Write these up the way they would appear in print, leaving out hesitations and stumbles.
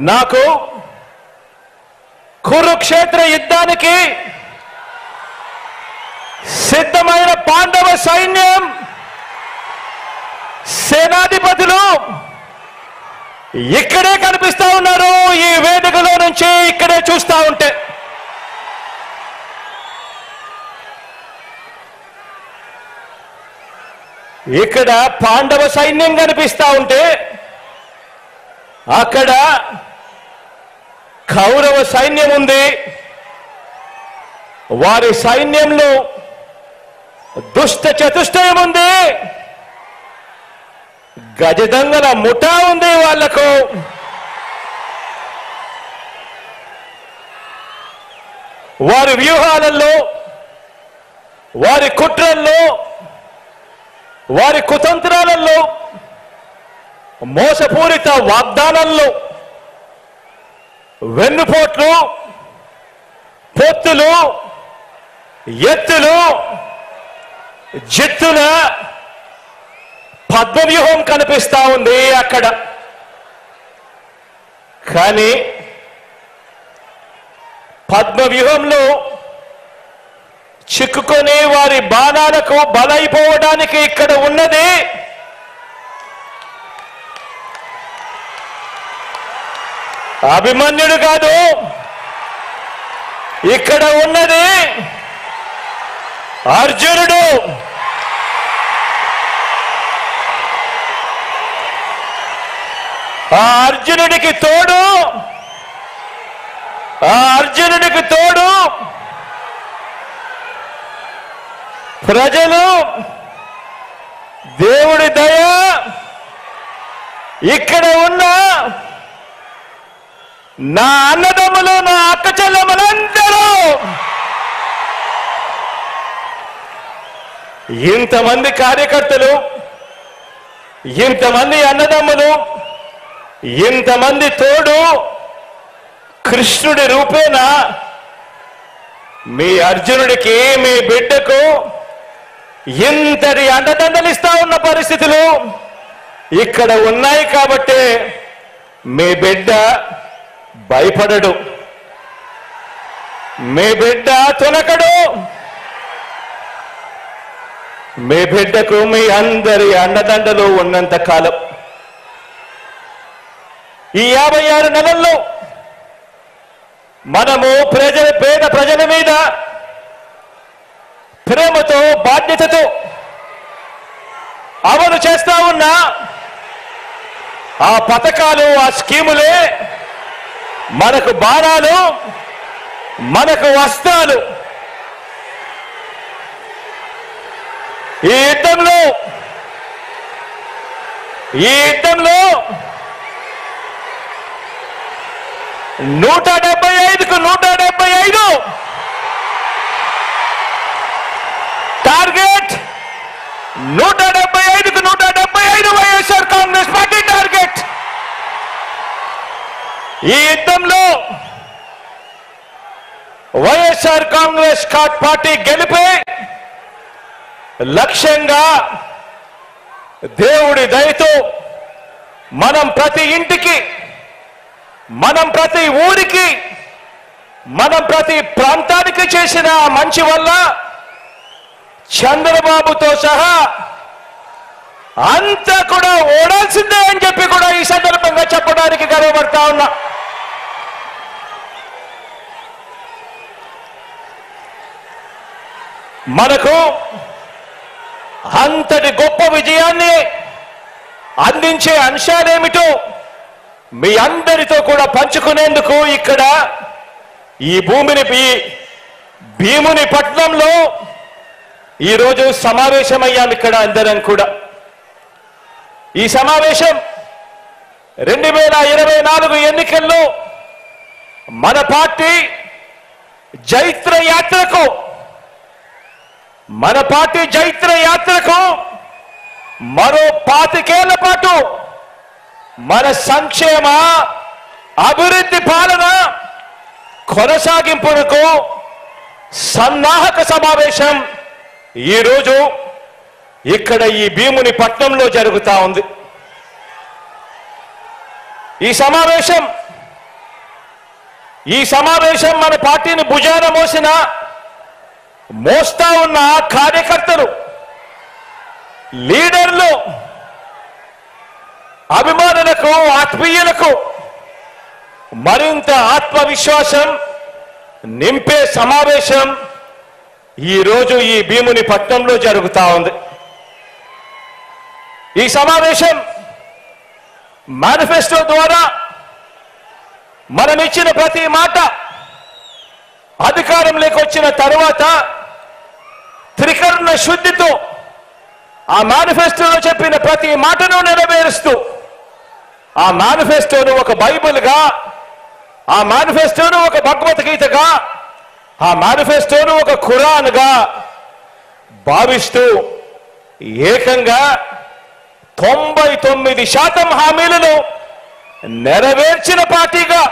నాకు కురుక్షేత్ర యుద్ధానికి సిద్ధమైన పాండవ సైన్యం సేనాధిపతులు ఇక్కడే కనిపిస్తా ఉన్నారు. ఈ వేదికలో నుంచి ఇక్కడే చూస్తా ఉంటే ఇక్కడ పాండవ సైన్యం కనిపిస్తా ఉంటే అక్కడ కౌరవ సైన్యం ఉంది. వారి సైన్యంలో దుష్ట చతుష్టయం ఉంది. గజదంగల ముఠా ఉంది. వాళ్లకు వారి వ్యూహాలలో, వారి కుట్రల్లో, వారి కుతంత్రాలలో, మోసపూరిత వాగ్దానాల్లో, వెన్నుపోట్లు, పొత్తులు, ఎత్తులు, జిత్తుల పద్మవ్యూహం కనిపిస్తా ఉంది అక్కడ. కానీ పద్మవ్యూహంలో చిక్కుకొని వారి బాణాలకు బలైపోవడానికి ఇక్కడ ఉన్నది అభిమన్యుడు కాదు. ఇక్కడ ఉన్నది అర్జునుడు. ఆ అర్జునుడికి తోడు ప్రజలు, దేవుడి దయ, ఇక్కడ ఉన్న నా అన్నదమ్ములు, నా అక్క చెల్లెమ్మలందరూ, ఇంతమంది కార్యకర్తలు, ఇంతమంది అన్నదమ్ములు, ఇంతమంది తోడు కృష్ణుడి రూపేణ మీ అర్జునుడికి, మీ బిడ్డకు ఇంతటి అండదండలు ఇస్తా ఉన్న పరిస్థితులు ఇక్కడ ఉన్నాయి. కాబట్టి మీ బిడ్డ భయపడడు, మీ బిడ్డ తునకడు. మీ బిడ్డకు మీ అందరి అండదండలు ఉన్నంత కాలం, ఈ 56 నెలల్లో మనము పేద ప్రజల మీద ప్రేమతో, బాధ్యతతో అమలు చేస్తా ఉన్న ఆ పథకాలు, ఆ స్కీములే మనకు బాణాలు, మనకు వస్త్రాలు. ఈ యుద్ధంలో 175కు 175 టార్గెట్. 175కు 175 వైఎస్ఆర్ కాంగ్రెస్ పార్టీ టార్గెట్. ఈ యుద్ధంలో వైఎస్ఆర్ కాంగ్రెస్ పార్టీ గెలిపే లక్ష్యంగా దేవుడి దయతో మనం ప్రతి ఇంటికి, మనం ప్రతి ఊరికి, మనం ప్రతి ప్రాంతానికి చేసిన మంచి వల్ల చంద్రబాబుతో సహా అంతా కూడా ఓడాల్సిందే అని చెప్పి కూడా ఈ సందర్భంగా చెప్పడానికి గర్వపడతా ఉన్నా. మనకు అంతటి గొప్ప విజయాన్ని అందించే అంశాలేమిటో మీ అందరితో కూడా పంచుకునేందుకు ఇక్కడ ఈ భీముని పట్నంలో ఈరోజు సమావేశమయ్యాం. ఇక్కడ అందరం కూడా ఈ సమావేశం 2024 ఎన్నికల్లో మన పార్టీ జైత్ర యాత్రకు మరో 25 ఏళ్ల పాటు మన సంక్షేమ అభివృద్ధి పాలన కొనసాగింపునకు సన్నాహక సమావేశం ఈరోజు ఇక్కడ ఈ భీముని పట్నంలో జరుగుతా ఉంది. ఈ సమావేశం ఈ సమావేశం మన పార్టీని భుజాన మోస్తా ఉన్న కార్యకర్తలు, లీడర్లు, అభిమానులకు, ఆత్మీయులకు మరింత ఆత్మవిశ్వాసం నింపే సమావేశం ఈరోజు ఈ భీముని పట్నంలో జరుగుతా ఉంది. ఈ సమావేశం మేనిఫెస్టో ద్వారా మనం ఇచ్చిన ప్రతి మాట అధికారంలోకి వచ్చిన తరువాత త్రికరణ శుద్ధితో ఆ మేనిఫెస్టోలో చెప్పిన ప్రతి మాటను నెరవేరుస్తూ ఆ మేనిఫెస్టోను ఒక బైబిల్గా, ఆ మేనిఫెస్టోను ఒక భగవద్గీతగా, ఆ మేనిఫెస్టోను ఒక ఖురాన్గా భావిస్తూ ఏకంగా 99% హామీలను నెరవేర్చిన పార్టీగా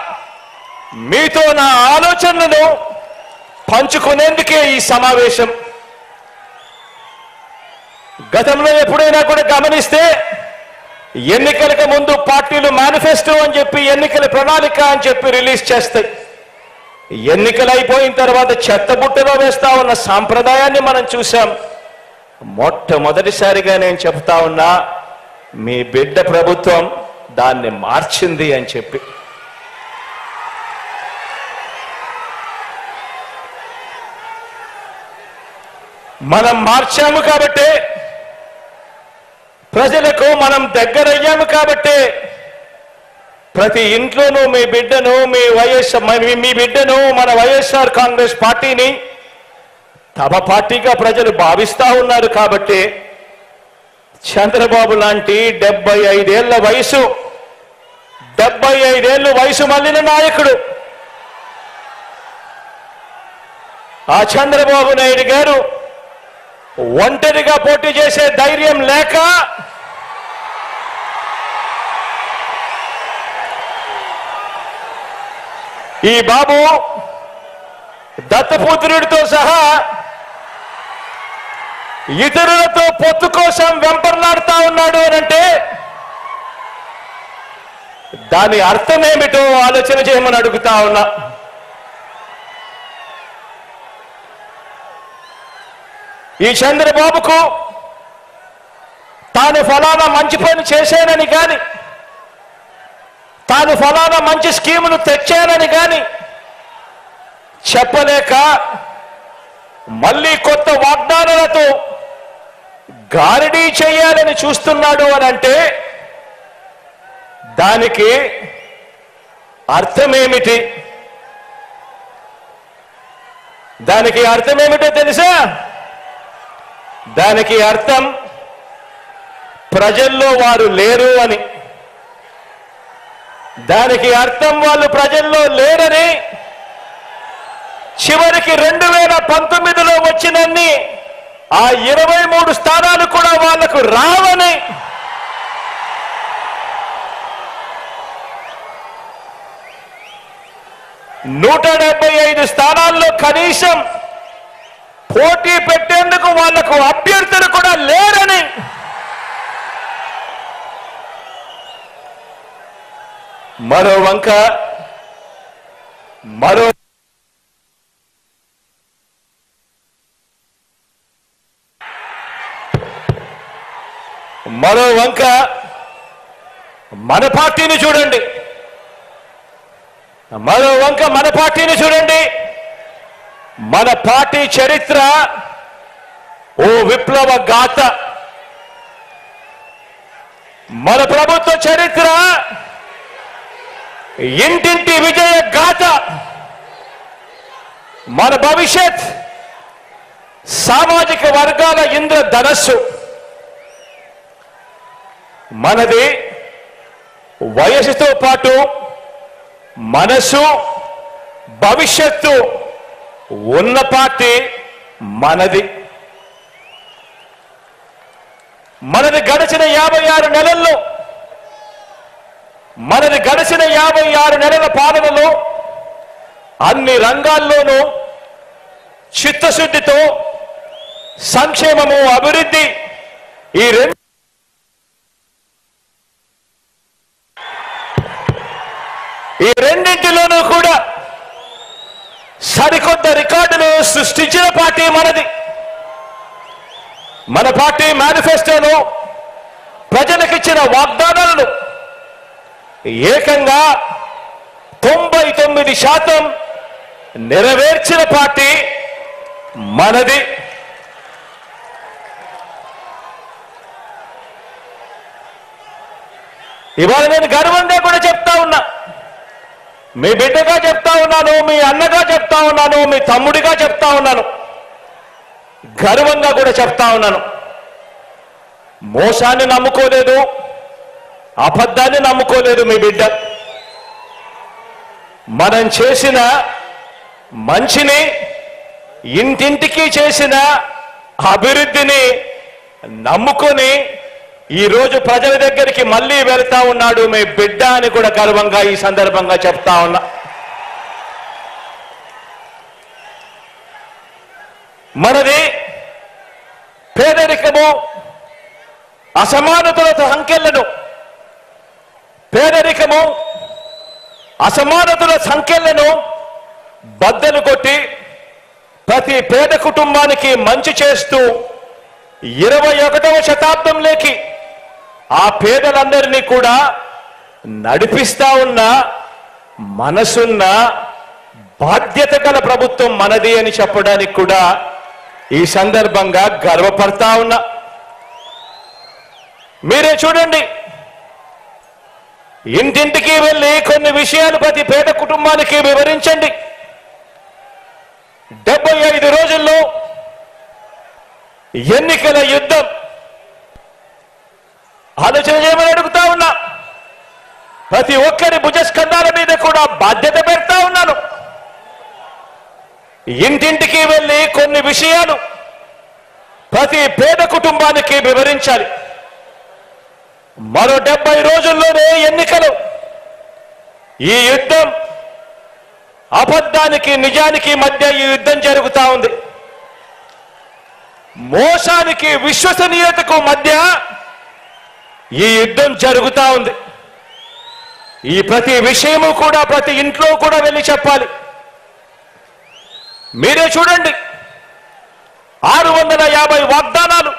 మీతో నా ఆలోచనలను పంచుకునేందుకే ఈ సమావేశం. గతంలో ఎప్పుడైనా కూడా గమనిస్తే ఎన్నికలకు ముందు పార్టీలు మేనిఫెస్టో అని చెప్పి, ఎన్నికల ప్రణాళిక అని చెప్పి రిలీజ్ చేస్తాయి. ఎన్నికలు అయిపోయిన తర్వాత చెత్తబుట్టలో వేస్తా ఉన్న సాంప్రదాయాన్ని మనం చూసాం. మొట్టమొదటిసారిగా నేను చెప్తా ఉన్నా, మీ బిడ్డ ప్రభుత్వం దాన్ని మార్చింది అని చెప్పి. మనం మార్చాము కాబట్టే, ప్రజలకు మనం దగ్గరయ్యాము కాబట్టే ప్రతి ఇంట్లోనూ మీ బిడ్డను, మీ బిడ్డను, మన వైఎస్ఆర్ కాంగ్రెస్ పార్టీని తమ పార్టీగా ప్రజలు భావిస్తా ఉన్నారు. కాబట్టి చంద్రబాబు లాంటి 75 ఏళ్ల వయసు మళ్ళిన నాయకుడు, ఆ చంద్రబాబు నాయుడు గారు ఒంటరిగా పోటీ చేసే ధైర్యం లేక ఈ బాబు దత్తపుత్రుడితో సహా ఇతరులతో పొత్తు కోసం వెంపర్లాడుతా ఉన్నాడు అనంటే దాని అర్థమేమిటో ఆలోచన చేయమని అడుగుతా ఉన్నా. ఈ చంద్రబాబుకు తాను ఫలానా మంచి పని చేశానని కానీ, తాను ఫలానా మంచి స్కీములు తెచ్చానని కానీ చెప్పలేక మళ్ళీ కొత్త వాగ్దానాలతో గారడీ చేయాలని చూస్తున్నాడు అని అంటే దానికి అర్థమేమిటి? దానికి అర్థమేమిటో తెలుసా? దానికి అర్థం ప్రజల్లో వారు లేరు అని. దానికి అర్థం వాళ్ళు ప్రజల్లో లేరని, చివరికి 2019లో వచ్చినన్ని ఆ 23 స్థానాలు కూడా వాళ్లకు రావని, నూట 175 స్థానాల్లో కనీసం పోటీ పెట్టేందుకు వాళ్లకు అభ్యర్థులు కూడా లేరని, మరో వంక మన పార్టీని చూడండి. మన పార్టీ చరిత్ర ఓ విప్లవ గాథ. మన ప్రభుత్వ చరిత్ర ఇంటింటి విజయ గాథ. మన భవిష్యత్ సామాజిక వర్గాల ఇంద్రధనస్సు. మనది వయసుతో పాటు మనసు, భవిష్యత్తు ఉన్న పార్టీ మనది. గడిచిన 56 నెలల్లో, గడిచిన 56 నెలల పాలనలో అన్ని రంగాల్లోనూ చిత్తశుద్ధితో సంక్షేమము, అభివృద్ధి ఈ రెండింటిలోనూ కూడా సరికొత్త రికార్డులు సృష్టించిన పార్టీ మనది. మన పార్టీ మేనిఫెస్టోను ప్రజలకిచ్చిన వాగ్దానాలను ఏకంగా 99% నెరవేర్చిన పార్టీ మనది. ఇవాళ నేను గర్వంగా కూడా చెప్తా ఉన్నా, మీ బిడ్డగా చెప్తా ఉన్నాను, మీ అన్నగా చెప్తా ఉన్నాను, మీ తమ్ముడిగా చెప్తా ఉన్నాను, గర్వంగా కూడా చెప్తా ఉన్నాను. మోసాన్ని నమ్ముకోలేదు, అబద్ధాన్ని నమ్ముకోలేదు మీ బిడ్డ. మనం చేసిన మంచిని, ఇంటింటికి చేసిన అభివృద్ధిని నమ్ముకొని ఈరోజు ప్రజల దగ్గరికి మళ్ళీ వెళ్తా ఉన్నాడు మీ బిడ్డ అని కూడా గర్వంగా ఈ సందర్భంగా చెప్తా ఉన్నా. మనది పేదరికము, అసమానతల సంఖ్యలను, పేదరికము అసమానతల సంఖ్యలను బద్దలు కొట్టి ప్రతి పేద కుటుంబానికి మంచి చేస్తూ 21వ శతాబ్దంలోకి ఆ పేదలందరినీ కూడా నడిపిస్తా ఉన్న మనసున్న బాధ్యత గల ప్రభుత్వం మనది అని చెప్పడానికి కూడా ఈ సందర్భంగా గర్వపడతా ఉన్నా. మీరే చూడండి, ఇంటింటికి వెళ్ళి కొన్ని విషయాలు ప్రతి పేద కుటుంబానికి వివరించండి. 75 రోజుల్లో ఎన్నికల యుద్ధం ఆలోచన చేయమని అడుగుతా ఉన్నా. ప్రతి ఒక్కరి భుజస్కంధాల మీద కూడా బాధ్యత పెడతా ఉన్నాను. ఇంటింటికి వెళ్ళి కొన్ని విషయాలు ప్రతి పేద కుటుంబానికి వివరించాలి. మరో 70 రోజుల్లోనే ఎన్నికలు. ఈ యుద్ధం అబద్ధానికి నిజానికి మధ్య ఈ యుద్ధం జరుగుతా ఉంది. మోసానికి విశ్వసనీయతకు మధ్య ఈ యుద్ధం జరుగుతా ఉంది. ఈ ప్రతి విషయము కూడా ప్రతి ఇంట్లో కూడా వెళ్ళి చెప్పాలి. మీరే చూడండి, 650 వాగ్దానాలు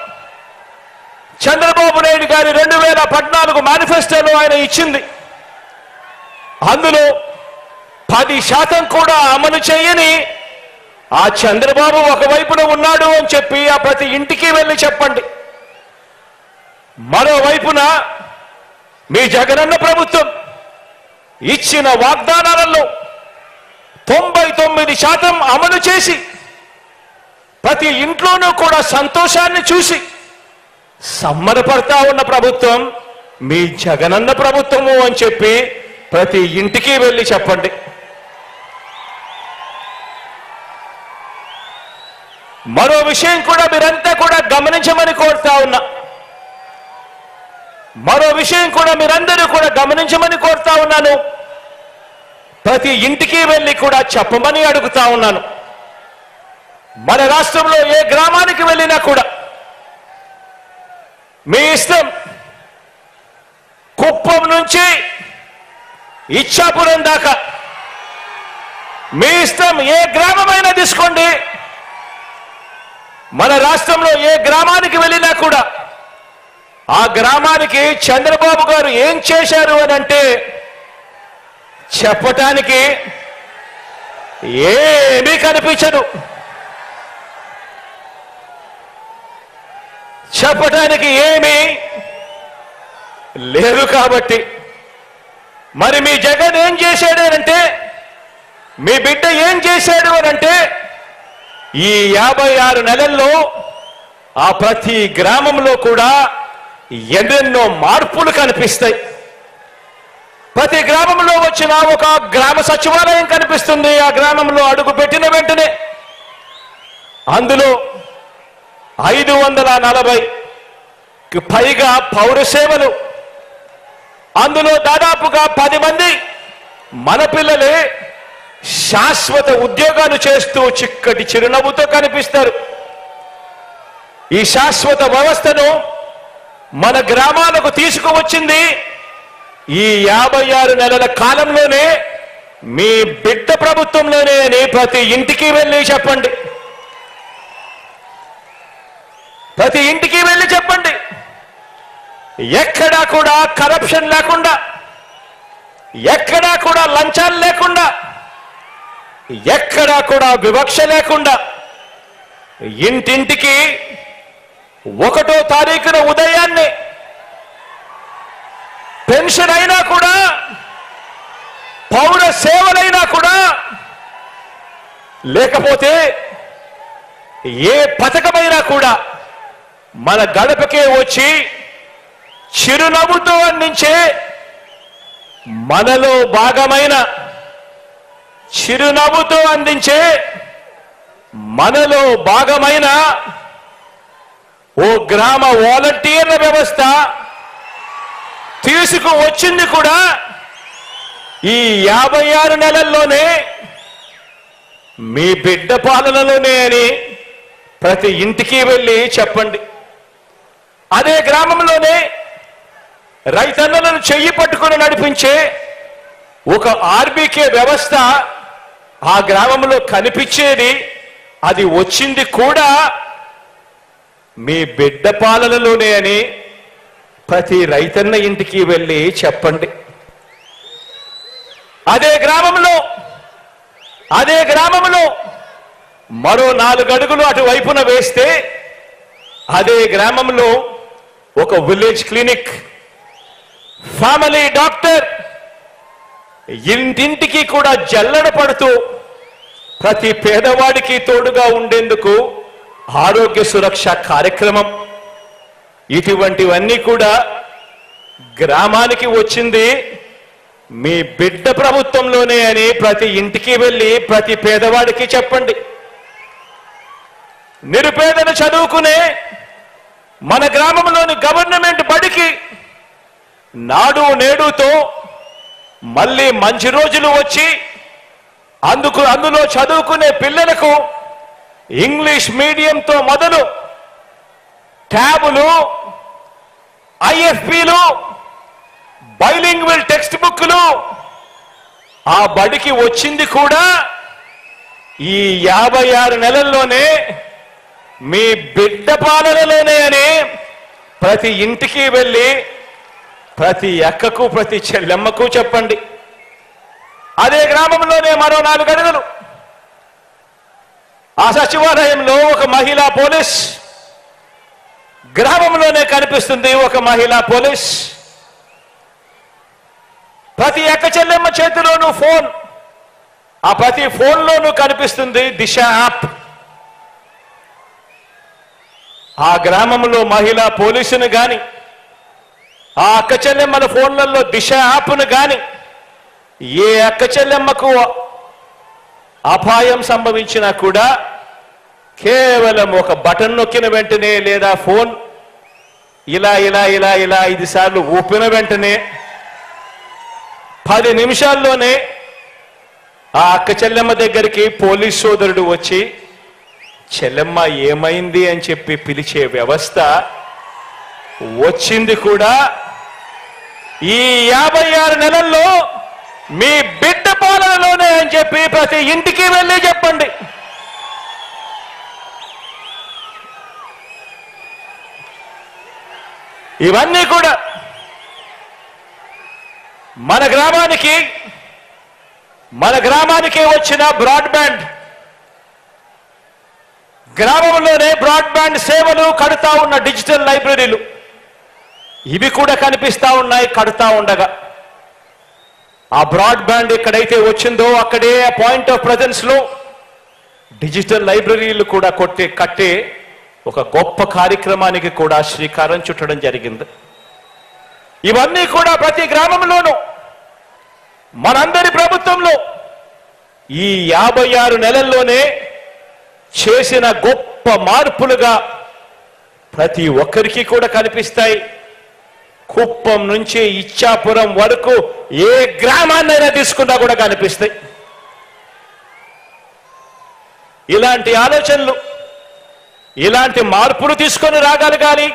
చంద్రబాబు నాయుడు గారి 2014 మేనిఫెస్టోలో ఆయన ఇచ్చింది. అందులో 10% కూడా అమలు చేయని ఆ చంద్రబాబు ఒకవైపున ఉన్నాడు అని చెప్పి ఆ ప్రతి ఇంటికి వెళ్ళి చెప్పండి. మరోవైపున మీ జగనన్న ప్రభుత్వం ఇచ్చిన వాగ్దానాలలో 99% అమలు చేసి ప్రతి ఇంట్లోనూ కూడా సంతోషాన్ని చూసి సమ్మరపడతా ఉన్న ప్రభుత్వం మీ జగనన్న ప్రభుత్వము అని చెప్పి ప్రతి ఇంటికి వెళ్ళి చెప్పండి. మరో విషయం కూడా మీరంతా కూడా గమనించమని కోరుతా ఉన్నా. మరో విషయం కూడా మీరందరూ కూడా గమనించమని కోరుతా ఉన్నాను. ప్రతి ఇంటికి వెళ్ళి కూడా చెప్పమని అడుగుతా ఉన్నాను. మన రాష్ట్రంలో ఏ గ్రామానికి వెళ్ళినా కూడా మీ ఇష్టం, కుప్పం నుంచి ఇచ్చాపురం దాకా మీ ఇష్టం, ఏ గ్రామమైనా తీసుకోండి. మన రాష్ట్రంలో ఏ గ్రామానికి వెళ్ళినా కూడా ఆ గ్రామానికి చంద్రబాబు గారు ఏం చేశారు అని అంటే చెప్పటానికి ఏమీ కనిపించదు. చెప్పటానికి ఏమీ లేదు. కాబట్టి మరి మీ జగన్ ఏం చేశాడు అనంటే, మీ బిడ్డ ఏం చేశాడు అనంటే, ఈ 56 నెలల్లో ఆ ప్రతి గ్రామంలో కూడా ఎన్నెన్నో మార్పులు కనిపిస్తాయి. ప్రతి గ్రామంలో వచ్చిన ఒక గ్రామ సచివాలయం కనిపిస్తుంది. ఆ గ్రామంలో అడుగు పెట్టిన వెంటనే అందులో 540కి పైగా పౌర సేవలు, అందులో దాదాపుగా 10 మంది మన పిల్లలే శాశ్వత ఉద్యోగాలు చేస్తూ చిక్కటి చిరునవ్వుతో కనిపిస్తారు. ఈ శాశ్వత వ్యవస్థను మన గ్రామాలకు తీసుకువచ్చింది ఈ 56 నెలల కాలంలోనే మీ బిడ్డ ప్రభుత్వంలోనే అని ప్రతి ఇంటికి వెళ్ళి చెప్పండి. ప్రతి ఇంటికి వెళ్ళి చెప్పండి. ఎక్కడా కూడా కరప్షన్ లేకుండా, ఎక్కడా కూడా లంచాలు లేకుండా, ఎక్కడా కూడా వివక్ష లేకుండా ఇంటింటికి 1వ తారీఖున ఉదయాన్నే పెన్షన్ అయినా కూడా, పౌర సేవలైనా కూడా, లేకపోతే ఏ పథకమైనా కూడా మన గడపకే వచ్చి చిరునవ్వుతో అందించే మనలో భాగమైన, చిరునవ్వుతో అందించే మనలో భాగమైన ఓ గ్రామ వాలంటీర్ల వ్యవస్థ తీసుకువచ్చింది కూడా ఈ 56 నెలల్లోనే, మీ బిడ్డ పాలనలోనే అని ప్రతి ఇంటికి వెళ్ళి చెప్పండి. అదే గ్రామంలోనే రైతన్నలను చెయ్యి పట్టుకుని నడిపించే ఒక ఆర్బీకే వ్యవస్థ ఆ గ్రామంలో కనిపించేది, అది వచ్చింది కూడా మీ బిడ్డ పాలనలోనే అని ప్రతి రైతన్న ఇంటికి వెళ్ళి చెప్పండి. అదే గ్రామంలో మరో 4 అడుగులు అటువైపున వేస్తే అదే గ్రామంలో ఒక విలేజ్ క్లినిక్, ఫ్యామిలీ డాక్టర్ ఇంటింటికి కూడా జల్లెడ పడుతూ ప్రతి పేదవాడికి తోడుగా ఉండేందుకు ఆరోగ్య సురక్ష కార్యక్రమం, ఇటువంటివన్నీ కూడా గ్రామానికి వచ్చింది మీ బిడ్డ ప్రభుత్వంలోనే అని ప్రతి ఇంటికి వెళ్ళి ప్రతి పేదవాడికి చెప్పండి. నిరుపేదలు చదువుకునే మన గ్రామంలోని గవర్నమెంట్ బడికి నాడు నేడుతో మళ్ళీ మంచి రోజులు వచ్చి అందులో చదువుకునే పిల్లలకు ఇంగ్లీష్ మీడియంతో మొదలు ట్యాబులు, ఐఎఫ్పీలు, బైలింగ్వల్ టెక్స్ట్ బుక్లు ఆ బడికి వచ్చింది కూడా ఈ 56 నెలల్లోనే, మీ బిడ్డ పాలనలోనే అని ప్రతి ఇంటికి వెళ్ళి ప్రతి అక్కకు ప్రతి చెల్లెమ్మకు చెప్పండి. అదే గ్రామంలోనే మరో 4 అడుగులు ఆ సచివాలయంలో ఒక మహిళా పోలీస్, గ్రామంలోనే కనిపిస్తుంది ఒక మహిళా పోలీస్. ప్రతి అక్క చెల్లెమ్మ చేతిలోనూ ఫోన్, ఆ ప్రతి ఫోన్లోనూ కనిపిస్తుంది దిశ యాప్. ఆ గ్రామంలో మహిళా పోలీసును గాని, ఆ అక్క చెల్లెమ్మల ఫోన్లలో దిశ యాప్ను గాని, ఏ అక్క చెల్లెమ్మకు అపాయం సంభవించినా కూడా కేవలం ఒక బటన్ నొక్కిన వెంటనే, లేదా ఫోన్ ఇలా 5 సార్లు ఊపిన వెంటనే 10 నిమిషాల్లోనే ఆ అక్క చెల్లెమ్మ దగ్గరికి పోలీస్ సోదరుడు వచ్చి చెల్లెమ్మ ఏమైంది అని చెప్పి పిలిచే వ్యవస్థ వచ్చింది కూడా ఈ 56 నెలల్లో మీ బిడ్డ పాలనలోనే అని చెప్పి ప్రతి ఇంటికి వెళ్ళి చెప్పండి. ఇవన్నీ కూడా మన గ్రామానికి వచ్చిన బ్రాడ్బ్యాండ్, గ్రామంలోనే బ్రాడ్బ్యాండ్ సేవలు కడుతా ఉన్న డిజిటల్ లైబ్రరీలు, ఇవి కూడా కనిపిస్తా ఉన్నాయి కడుతా ఉండగా. ఆ బ్రాడ్బ్యాండ్ ఎక్కడైతే వచ్చిందో అక్కడే పాయింట్ ఆఫ్ ప్రెజెన్స్ లో డిజిటల్ లైబ్రరీలు కూడా కట్టే ఒక గొప్ప కార్యక్రమానికి కూడా శ్రీకారం చుట్టడం జరిగింది. ఇవన్నీ కూడా ప్రతి గ్రామంలోనూ మనందరి ప్రభుత్వంలో ఈ 56 నెలల్లోనే చేసిన గొప్ప మార్పులుగా ప్రతి ఒక్కరికి కూడా కనిపిస్తాయి. కుప్పం నుంచి ఇచ్చాపురం వరకు ఏ గ్రామాన్నైనా తీసుకున్నా కూడా కనిపిస్తాయి. ఇలాంటి ఆలోచనలు, ఇలాంటి మార్పులు తీసుకొని రాగలగాలి.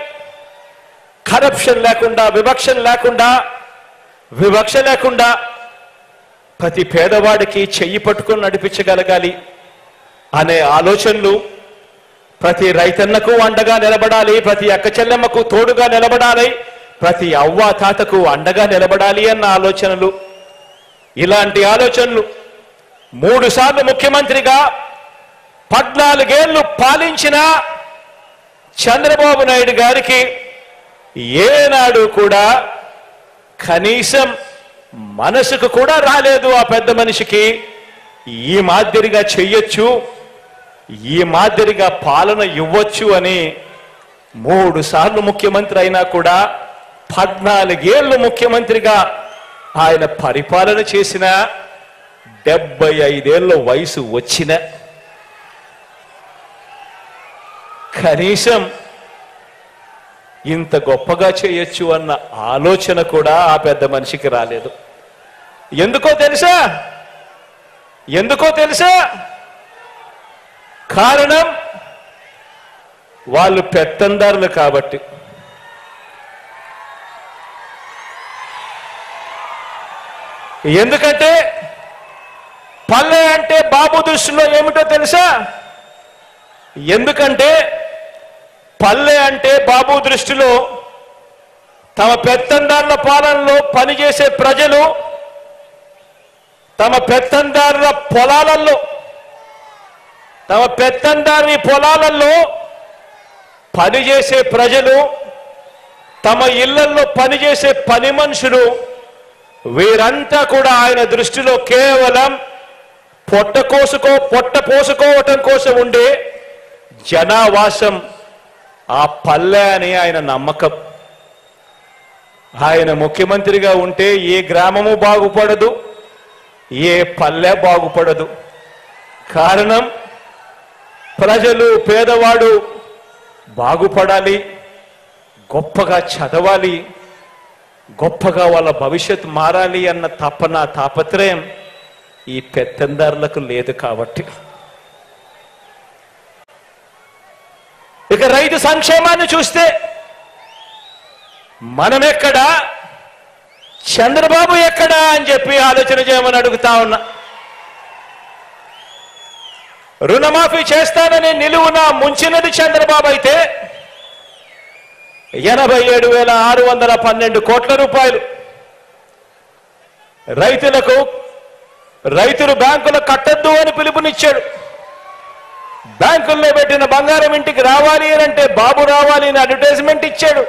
కరప్షన్ లేకుండా, వివక్ష లేకుండా ప్రతి పేదవాడికి చెయ్యి పట్టుకొని నడిపించగలగాలి అనే ఆలోచనలు, ప్రతి రైతన్నకు అండగా నిలబడాలి, ప్రతి అక్క చెల్లెమ్మకు తోడుగా నిలబడాలి, ప్రతి అవ్వ తాతకు అండగా నిలబడాలి అన్న ఆలోచనలు, ఇలాంటి ఆలోచనలు 3 సార్లు ముఖ్యమంత్రిగా 14 ఏళ్లు పాలించిన చంద్రబాబు నాయుడు గారికి ఏనాడు కూడా కనీసం మనసుకు కూడా రాలేదు ఆ పెద్ద మనిషికి ఈ మాదిరిగా చెయ్యొచ్చు, ఈ మాదిరిగా పాలన ఇవ్వచ్చు అని. 3 సార్లు ముఖ్యమంత్రి అయినా కూడా 14 ఏళ్ళు ముఖ్యమంత్రిగా ఆయన పరిపాలన చేసిన 75 ఏళ్ళ వయసు వచ్చిన కనీసం ఇంత గొప్పగా చేయొచ్చు అన్న ఆలోచన కూడా ఆ పెద్ద మనిషికి రాలేదు. ఎందుకో తెలుసా? కారణం వాళ్ళు పెత్తందారులు కాబట్టి. ఎందుకంటే పల్లె అంటే బాబు దృష్టిలో ఏమిటో తెలుసా? ఎందుకంటే పల్లె అంటే బాబు దృష్టిలో తమ పెత్తందారుల పాలనలో పనిచేసే ప్రజలు, తమ పెత్తందారుల పొలాలలో పనిచేసే ప్రజలు, తమ ఇళ్లలో పనిచేసే పని మనుషులు, వీరంతా కూడా ఆయన దృష్టిలో కేవలం పొట్ట పోసుకోవటం కోసం ఉండే జనావాసం ఆ పల్లె అని ఆయన నమ్మకం. ఆయన ముఖ్యమంత్రిగా ఉంటే ఏ గ్రామము బాగుపడదు, ఏ పల్లె బాగుపడదు. కారణం ప్రజలు, పేదవాడు బాగుపడాలి, గొప్పగా చదవాలి, గొప్పగా వాళ్ళ భవిష్యత్తు మారాలి అన్న తాపత్రయం ఈ పెత్తందారులకు లేదు కాబట్టి. ఇక రైతు సంక్షేమాన్ని చూస్తే మనమెక్కడా, చంద్రబాబు ఎక్కడా అని చెప్పి ఆలోచన చేయమని అడుగుతా ఉన్నా. రుణమాఫీ చేస్తానని నిలువున ముంచినది చంద్రబాబు అయితే 87,612 కోట్ల రూపాయలు రైతులు బ్యాంకులు కట్టద్దు అని పిలుపునిచ్చాడు. బ్యాంకుల్లో పెట్టిన బంగారం ఇంటికి రావాలి అంటే బాబు రావాలి అని అడ్వర్టైజ్మెంట్ ఇచ్చాడు.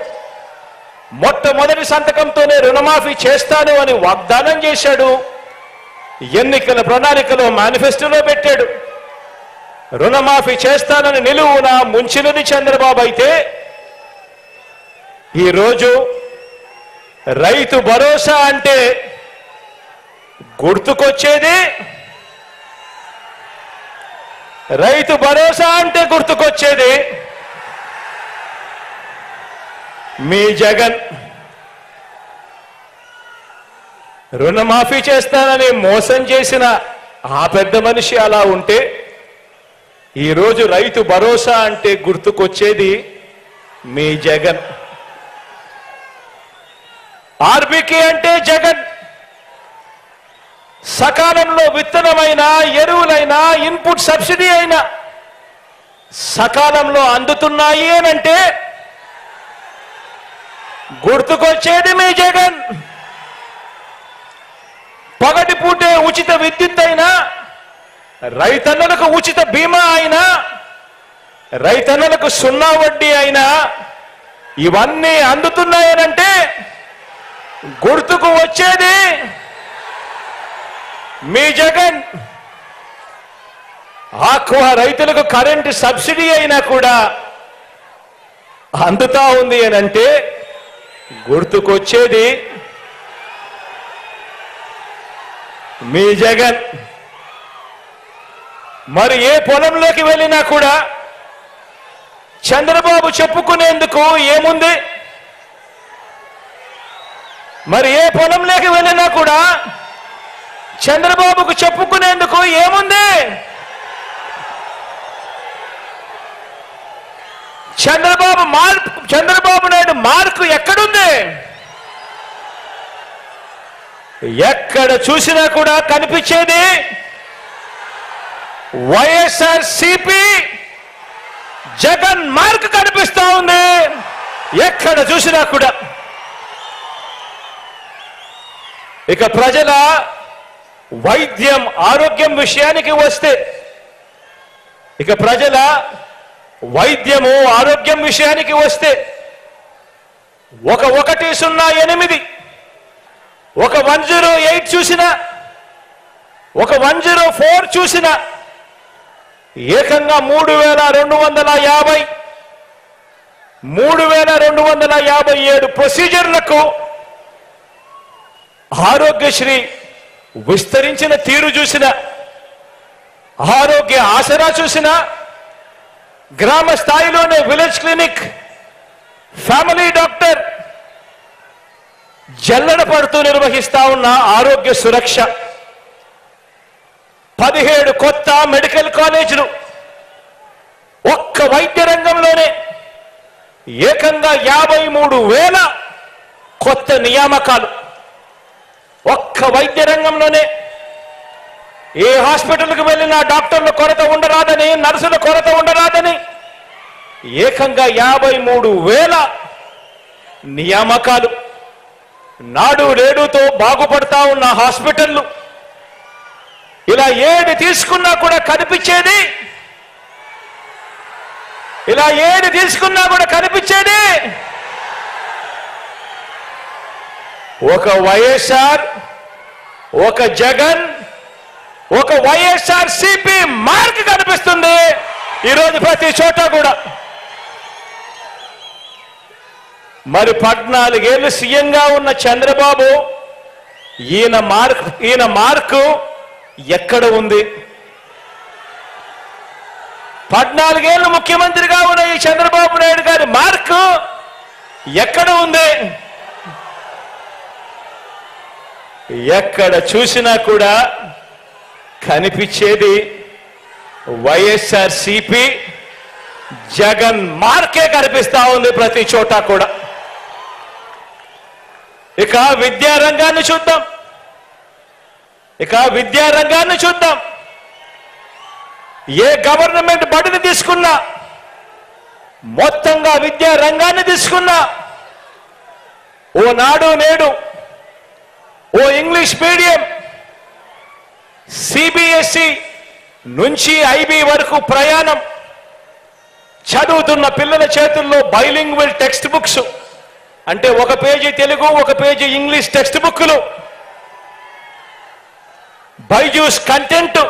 మొట్టమొదటి సంతకంతోనే రుణమాఫీ చేస్తాను అని వాగ్దానం చేశాడు. ఎన్నికల ప్రణాళికలో మేనిఫెస్టోలో పెట్టాడు. రుణమాఫీ చేస్తానని నిలువున ముంచినది చంద్రబాబు అయితే ఈరోజు రైతు భరోసా అంటే గుర్తుకొచ్చేది మీ జగన్. రుణమాఫీ చేస్తానని మోసం చేసిన ఆ పెద్ద మనిషి అలా ఉంటే ఈరోజు రైతు భరోసా అంటే గుర్తుకొచ్చేది మీ జగన్. ఆర్బీకే అంటే జగన్. సకాలంలో విత్తనమైన, ఎరువులైనా, ఇన్పుట్ సబ్సిడీ అయినా సకాలంలో అందుతున్నాయి అనంటే గుర్తుకొచ్చేది మీ జగన్. పగటిపూటే ఉచిత విద్యుత్ అయినా, రైతన్నలకు ఉచిత బీమా అయినా, రైతన్నలకు 0 వడ్డీ అయినా ఇవన్నీ అందుతున్నాయనంటే గుర్తుకు వచ్చేది మీ జగన్. ఆక్వా రైతులకు కరెంటు సబ్సిడీ అయినా కూడా అందుతా ఉంది అనంటే గుర్తుకొచ్చేది మీ జగన్. మరి ఏ పొలంలోకి వెళ్ళినా కూడా చంద్రబాబు చెప్పుకునేందుకు ఏముంది? మరి ఏ పొలంలోకి వెళ్ళినా కూడా చంద్రబాబుకు చెప్పుకునేందుకు ఏముంది? చంద్రబాబు నాయుడు మార్కు ఎక్కడుంది? ఎక్కడ చూసినా కూడా కనిపించేది వైఎస్ఆర్సీపీ జగన్ మార్క్ కనిపిస్తా ఉంది. ఎక్కడ చూసినా కూడా. ఇక ప్రజల వైద్యం ఆరోగ్యం విషయానికి వస్తే, ఇక ప్రజల వైద్యము ఆరోగ్యం విషయానికి వస్తే 108 ఒక 108 చూసినా, ఒక 104 చూసినా ఏకంగా 3257 ప్రొసీజర్లకు ఆరోగ్యశ్రీ విస్తరించిన తీరు చూసిన, ఆరోగ్య ఆసరా చూసిన, గ్రామ స్థాయిలోనే విలేజ్ క్లినిక్, ఫ్యామిలీ డాక్టర్ జల్లెడ పడుతూ నిర్వహిస్తా ఉన్న ఆరోగ్య సురక్ష, 17 కొత్త మెడికల్ కాలేజీలు, ఒక్క వైద్య రంగంలోనే ఏకంగా 53,000 కొత్త నియామకాలు. ఒక్క వైద్య రంగంలోనే ఏ హాస్పిటల్కి వెళ్ళినా డాక్టర్ల కొరత ఉండరాదని, నర్సుల కొరత ఉండరాదని ఏకంగా 53,000 నియామకాలు. నాడు నేడుతో బాగుపడతా ఉన్న హాస్పిటళ్లు. ఇలా ఏది తీసుకున్నా కూడా కనిపించేది, ఇలా ఏది తీసుకున్నా కూడా కనిపించేది ఒక వైఎస్ఆర్, ఒక జగన్, ఒక వైఎస్ఆర్సీపీ మార్క్ కనిపిస్తుంది ఈరోజు ప్రతి చోట కూడా. మరి 14 ఏళ్ళు సీఎంగా ఉన్న చంద్రబాబు ఈయన మార్కు ఎక్కడ ఉంది? 14 ఏళ్ళు ముఖ్యమంత్రిగా ఉన్న ఈ చంద్రబాబు నాయుడు గారి మార్కు ఎక్కడ ఉంది? ఎక్కడ చూసినా కూడా కనిపించేది వైఎస్ఆర్సీపీ జగన్ మార్కే కనిపిస్తా ఉంది ప్రతి చోట కూడా. ఇక విద్యారంగాన్ని చూద్దాం. ఏ గవర్నమెంట్ బడిని తీసుకున్నా, మొత్తంగా విద్యా రంగాన్ని తీసుకున్నా, ఓ నాడు నేడు, ఓ ఇంగ్లీష్ మీడియం, సిబిఎస్ఈ నుంచి ఐబీ వరకు ప్రయాణం, చదువుతున్న పిల్లల చేతుల్లో బైలింగ్వల్ టెక్స్ట్ బుక్స్, అంటే ఒక పేజీ తెలుగు, ఒక పేజీ ఇంగ్లీష్ టెక్స్ట్ బుక్లు, బైజూస్ కంటెంట్,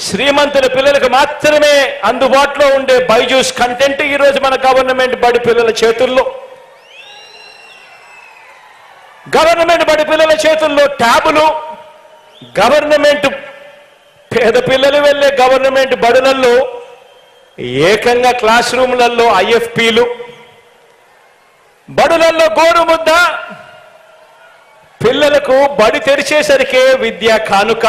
శ్రీమంతుల పిల్లలకు మాత్రమే అందుబాటులో ఉండే బైజూస్ కంటెంట్ ఈరోజు మన గవర్నమెంట్ బడి పిల్లల చేతుల్లో. గవర్నమెంట్ బడి పిల్లల చేతుల్లో ట్యాబులు, గవర్నమెంట్ పేద పిల్లలు వెళ్ళే గవర్నమెంట్ బడులలో ఏకంగా క్లాస్ రూమ్లలో ఐఎఫ్పీలు, బడులలో గోరుముద్ద, పిల్లలకు బడి తెరిచేసరికే విద్యా కానుక.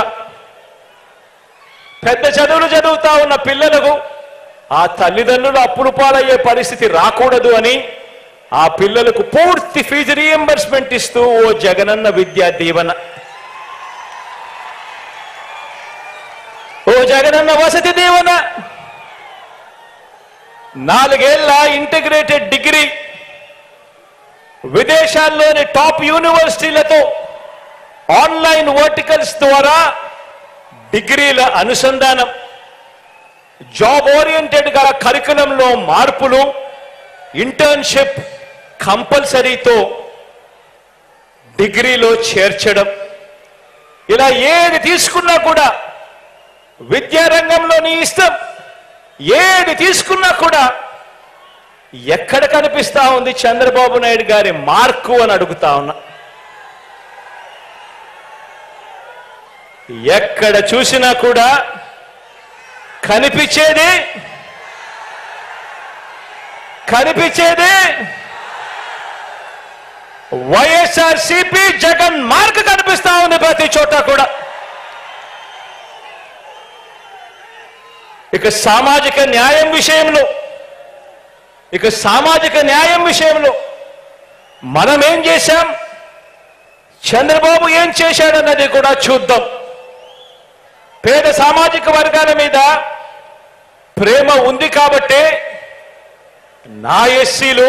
పెద్ద చదువులు చదువుతా ఉన్న పిల్లలకు ఆ తల్లిదండ్రులు అప్పులు పాలయ్యే పరిస్థితి రాకూడదు అని ఆ పిల్లలకు పూర్తి ఫీజు రీఎంబర్స్మెంట్ ఇస్తూ ఓ జగనన్న విద్యా దీవెన, ఓ జగనన్న వసతి దీవెన, 4 ఏళ్ల ఇంటిగ్రేటెడ్ డిగ్రీ, విదేశాల్లోని టాప్ యూనివర్సిటీలతో ఆన్లైన్ వర్టికల్స్ ద్వారా డిగ్రీల అనుసంధానం, జాబ్ ఓరియంటెడ్గా కరికులంలో మార్పులు, ఇంటర్న్షిప్ కంపల్సరీతో డిగ్రీలో చేర్చడం. ఇలా ఏది తీసుకున్నా కూడా విద్యారంగంలో నీ ఇష్టం, ఏది తీసుకున్నా కూడా ఎక్కడ కనిపిస్తా ఉంది చంద్రబాబు నాయుడు గారి మార్కు అని అడుగుతా ఉన్నా. ఎక్కడ చూసినా కూడా కనిపించేది వైఎస్ఆర్సీపీ జగన్ మార్క్ కనిపిస్తా ఉంది ప్రతి చోట కూడా. ఇక సామాజిక న్యాయం విషయంలో మనం ఏం చేశాం? చంద్రబాబు ఏం చేశాడన్నది కూడా చూద్దాం. పేద సామాజిక వర్గాల మీద ప్రేమ ఉంది కాబట్టి నా ఎస్సీలు,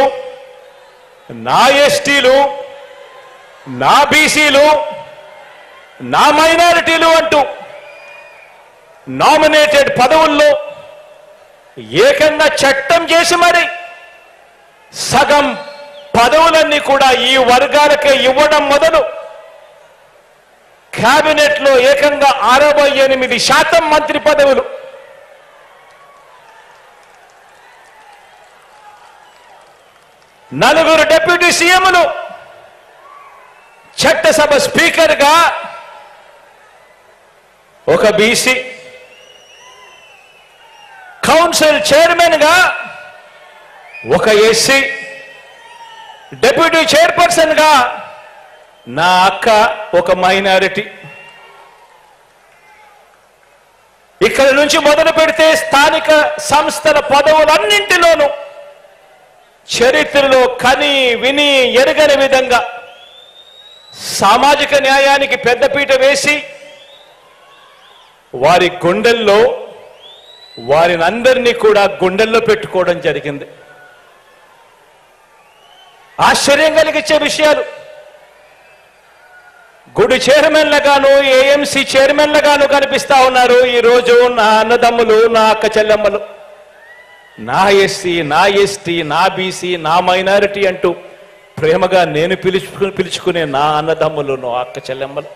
నా ఎస్టీలు, నా బీసీలు, నా మైనారిటీలు అంటూ నామినేటెడ్ పదవుల్లో ఏకంగా చట్టం చేసి మరి సగం పదవులన్నీ కూడా ఈ వర్గాలకే ఇవ్వడం మొదలు క్యాబినెట్లో ఏకంగా 68% మంత్రి పదవులు, నలుగురు డిప్యూటీ సీఎంలు, చట్టసభ స్పీకర్గా ఒక బీసీ, కౌన్సిల్ చైర్మన్ గా ఒక ఎస్సీ, డిప్యూటీ చైర్పర్సన్ గా నా అక్క ఒక మైనారిటీ. ఇక్కడ నుంచి మొదలు పెడితే స్థానిక సంస్థల పదవులన్నింటిలోనూ చరిత్రలో కని విని ఎరగని విధంగా సామాజిక న్యాయానికి పెద్దపీట వేసి వారి గుండెల్లో వారిని అందరినీ కూడా గుండెల్లో పెట్టుకోవడం జరిగింది. ఆశ్చర్యం కలిగించే విషయాలు. గుడి చైర్మన్లుగాను, ఏఎంసీ చైర్మన్లుగాను కనిపిస్తా ఉన్నారు ఈరోజు నా అన్నదమ్ములు, నా అక్క చెల్లెమ్మలు, నా ఎస్సీ, నా ఎస్టీ, నా బీసీ, నా మైనారిటీ అంటూ ప్రేమగా నేను పిలుచుకునే నా అన్నదమ్ములు, నా అక్క చెల్లెమ్మలు.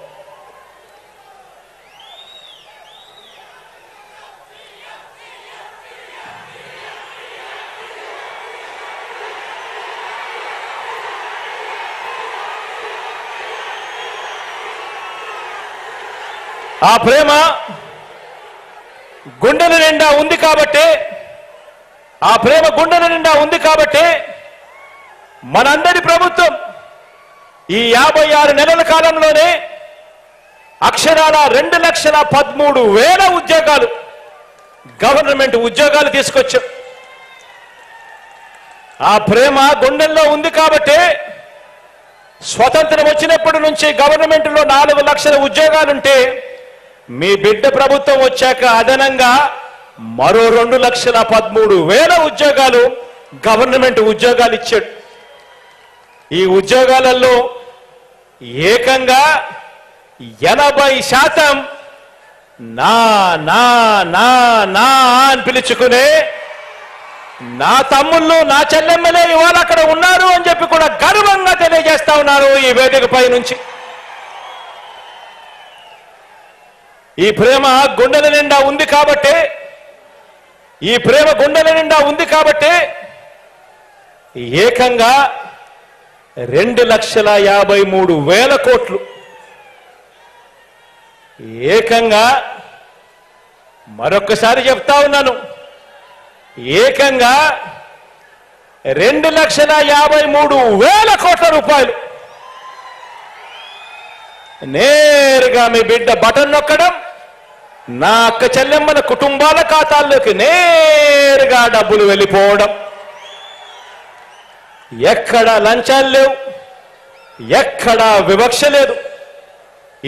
ఆ ప్రేమ గుండెల నిండా ఉంది కాబట్టి, ఆ ప్రేమ గుండెల నిండా ఉంది కాబట్టి మనందరి ప్రభుత్వం ఈ 56 నెలల కాలంలోనే అక్షరాల 2,13,000 ఉద్యోగాలు, గవర్నమెంట్ ఉద్యోగాలు తీసుకొచ్చాం. ఆ ప్రేమ గుండెల్లో ఉంది కాబట్టి స్వతంత్రం వచ్చినప్పటి నుంచి గవర్నమెంట్లో 4 లక్షల ఉద్యోగాలుంటే మీ బిడ్డ ప్రభుత్వం వచ్చాక అదనంగా మరో 2,13,000 ఉద్యోగాలు గవర్నమెంట్ ఉద్యోగాలు ఇచ్చాడు. ఈ ఉద్యోగాలలో ఏకంగా 80% నా నా నా నా అని పిలుచుకునే నా తమ్ముళ్ళు, నా చెల్లెమ్మలే ఇవాళ అక్కడ ఉన్నారు అని చెప్పి కూడా గర్వంగా తెలియజేస్తా ఉన్నారు ఈ వేదికపై నుంచి. ఈ ప్రేమ గుండెల నిండా ఉంది కాబట్టి, ఈ ప్రేమ గుండెల నిండా ఉంది కాబట్టి ఏకంగా 2,53,000 కోట్లు, ఏకంగా మరొక్కసారి చెప్తా ఉన్నాను, ఏకంగా 2,53,000 కోట్ల రూపాయలు నేరుగా మీ బిడ్డ బటన్ నొక్కడం, నా అక్క చెల్లెమ్మల కుటుంబాల ఖాతాల్లోకి నేరుగా డబ్బులు వెళ్ళిపోవడం. ఎక్కడా లంచాలు లేవు, ఎక్కడా వివక్ష లేదు.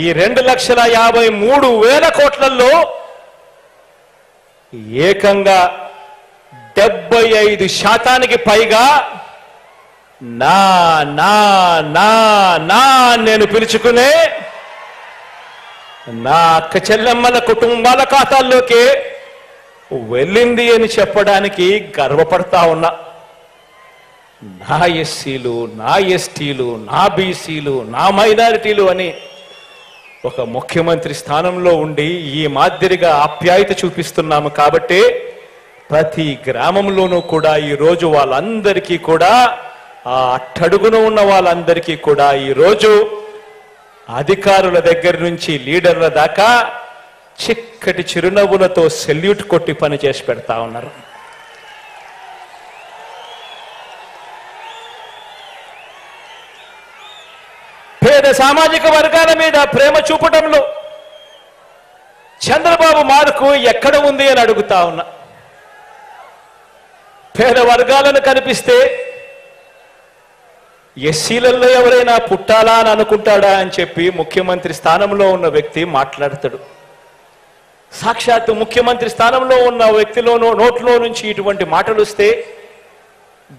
ఈ 2,53,000 కోట్లలో ఏకంగా 75% పైగా నా నా నా నా నేను పిలుచుకునే నా అక్క చెల్లెమ్మల కుటుంబాల ఖాతాల్లోకి వెళ్ళింది అని చెప్పడానికి గర్వపడతా ఉన్నా. నా ఎస్సీలు, నా ఎస్టీలు, నా బీసీలు, నా మైనారిటీలు అని ఒక ముఖ్యమంత్రి స్థానంలో ఉండి ఈ మాదిరిగా ఆప్యాయత చూపిస్తున్నాము కాబట్టి ప్రతి గ్రామంలోనూ కూడా ఈరోజు వాళ్ళందరికీ కూడా, ఆ అట్టడుగున ఉన్న వాళ్ళందరికీ కూడా ఈరోజు అధికారుల దగ్గర నుంచి లీడర్ల దాకా చిక్కటి చిరునవ్వులతో సెల్యూట్ కొట్టి పని చేసి పెడతా ఉన్నారు. పేద సామాజిక వర్గాల మీద ప్రేమ చూపడంలో చంద్రబాబు మార్కు ఎక్కడ ఉంది అని అడుగుతా ఉన్నా. పేద వర్గాలను కనిపిస్తే ఎస్సీలలో ఎవరైనా పుట్టాలా అని అనుకుంటాడా అని చెప్పి ముఖ్యమంత్రి స్థానంలో ఉన్న వ్యక్తి మాట్లాడతాడు. సాక్షాత్తు ముఖ్యమంత్రి స్థానంలో ఉన్న వ్యక్తిలో నోట్లో నుంచి ఇటువంటి మాటలు వస్తే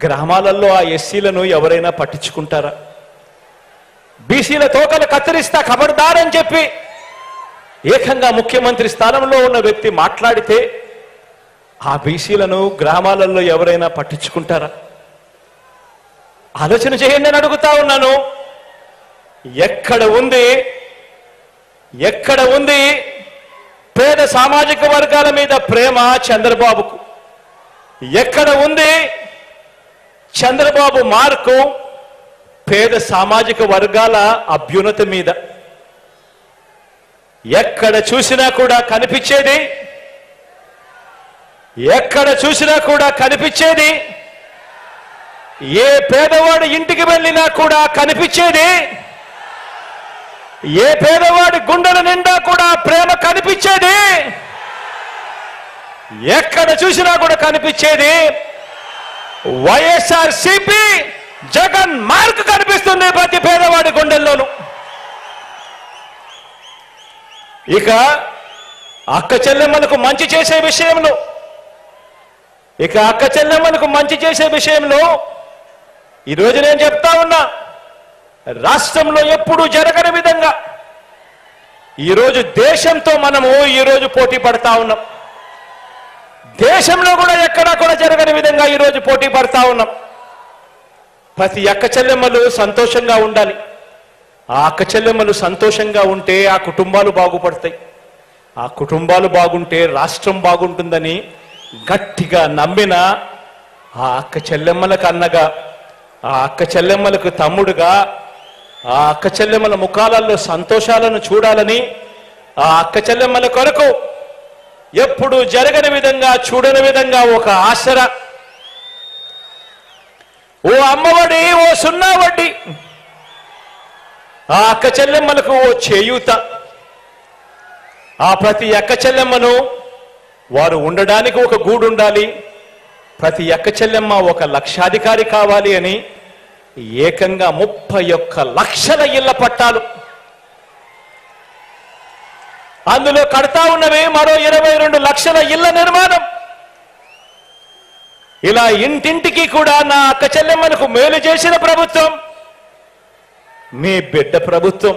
గ్రామాలలో ఆ ఎస్సీలను ఎవరైనా పట్టించుకుంటారా? బీసీల తోకలు కత్తిరిస్తా ఖబర్దారని చెప్పి ఏకంగా ముఖ్యమంత్రి స్థానంలో ఉన్న వ్యక్తి మాట్లాడితే ఆ బీసీలను గ్రామాలలో ఎవరైనా పట్టించుకుంటారా? ఆలోచన చేయండి అని అడుగుతా ఉన్నాను. ఎక్కడ ఉంది పేద సామాజిక వర్గాల మీద ప్రేమ చంద్రబాబుకు? ఎక్కడ ఉంది చంద్రబాబు మార్కు పేద సామాజిక వర్గాల అభ్యున్నతి మీద? ఎక్కడ చూసినా కూడా కనిపించేది ఏ పేదవాడి ఇంటికి వెళ్ళినా కూడా కనిపించేది, ఏ పేదవాడి గుండెల నిండా కూడా ప్రేమ కనిపించేది, ఎక్కడ చూసినా కూడా కనిపించేది వైఎస్ఆర్సీపీ జగన్ మార్క్ కనిపిస్తుంది ప్రతి పేదవాడి గుండెల్లోనూ. ఇక అక్క చెల్లెమ్మలకు మంచి చేసే విషయంలో ఈరోజు నేను చెప్తా ఉన్నా, రాష్ట్రంలో ఎప్పుడూ జరగని విధంగా ఈరోజు దేశంతో మనము ఈరోజు పోటీ పడతా ఉన్నాం. దేశంలో కూడా ఎక్కడా కూడా జరగని విధంగా ఈరోజు పోటీ పడతా ఉన్నాం. ప్రతి అక్క చెల్లెమ్మలు సంతోషంగా ఉండాలి. ఆ అక్క చెల్లెమ్మలు సంతోషంగా ఉంటే ఆ కుటుంబాలు బాగుపడతాయి. ఆ కుటుంబాలు బాగుంటే రాష్ట్రం బాగుంటుందని గట్టిగా నమ్మిన ఆ అక్క చెల్లెమ్మలకు అన్నగా, ఆ అక్క చెల్లెమ్మలకు తమ్ముడుగా, ఆ అక్క చెల్లెమ్మల ముఖాలలో సంతోషాలను చూడాలని, ఆ అక్క చెల్లెమ్మల కొరకు ఎప్పుడు జరగని విధంగా చూడని విధంగా ఒక ఆసరా, ఓ అమ్మఒడి, ఓ సున్నా వడ్డీ, ఆ అక్క చెల్లెమ్మలకు ఓ చేయూత, ఆ ప్రతి అక్క చెల్లెమ్మను వారు ఉండడానికి ఒక గూడు ఉండాలి, ప్రతి అక్క చెల్లెమ్మ ఒక లక్షాధికారి కావాలి అని ఏకంగా 31 లక్షల ఇళ్ల పట్టాలు, అందులో కడతా ఉన్నవి మరో 22 లక్షల ఇళ్ల నిర్మాణం. ఇలా ఇంటింటికి కూడా నా అక్క చెల్లెమ్మలకు మేలు చేసిన ప్రభుత్వం మీ బిడ్డ ప్రభుత్వం.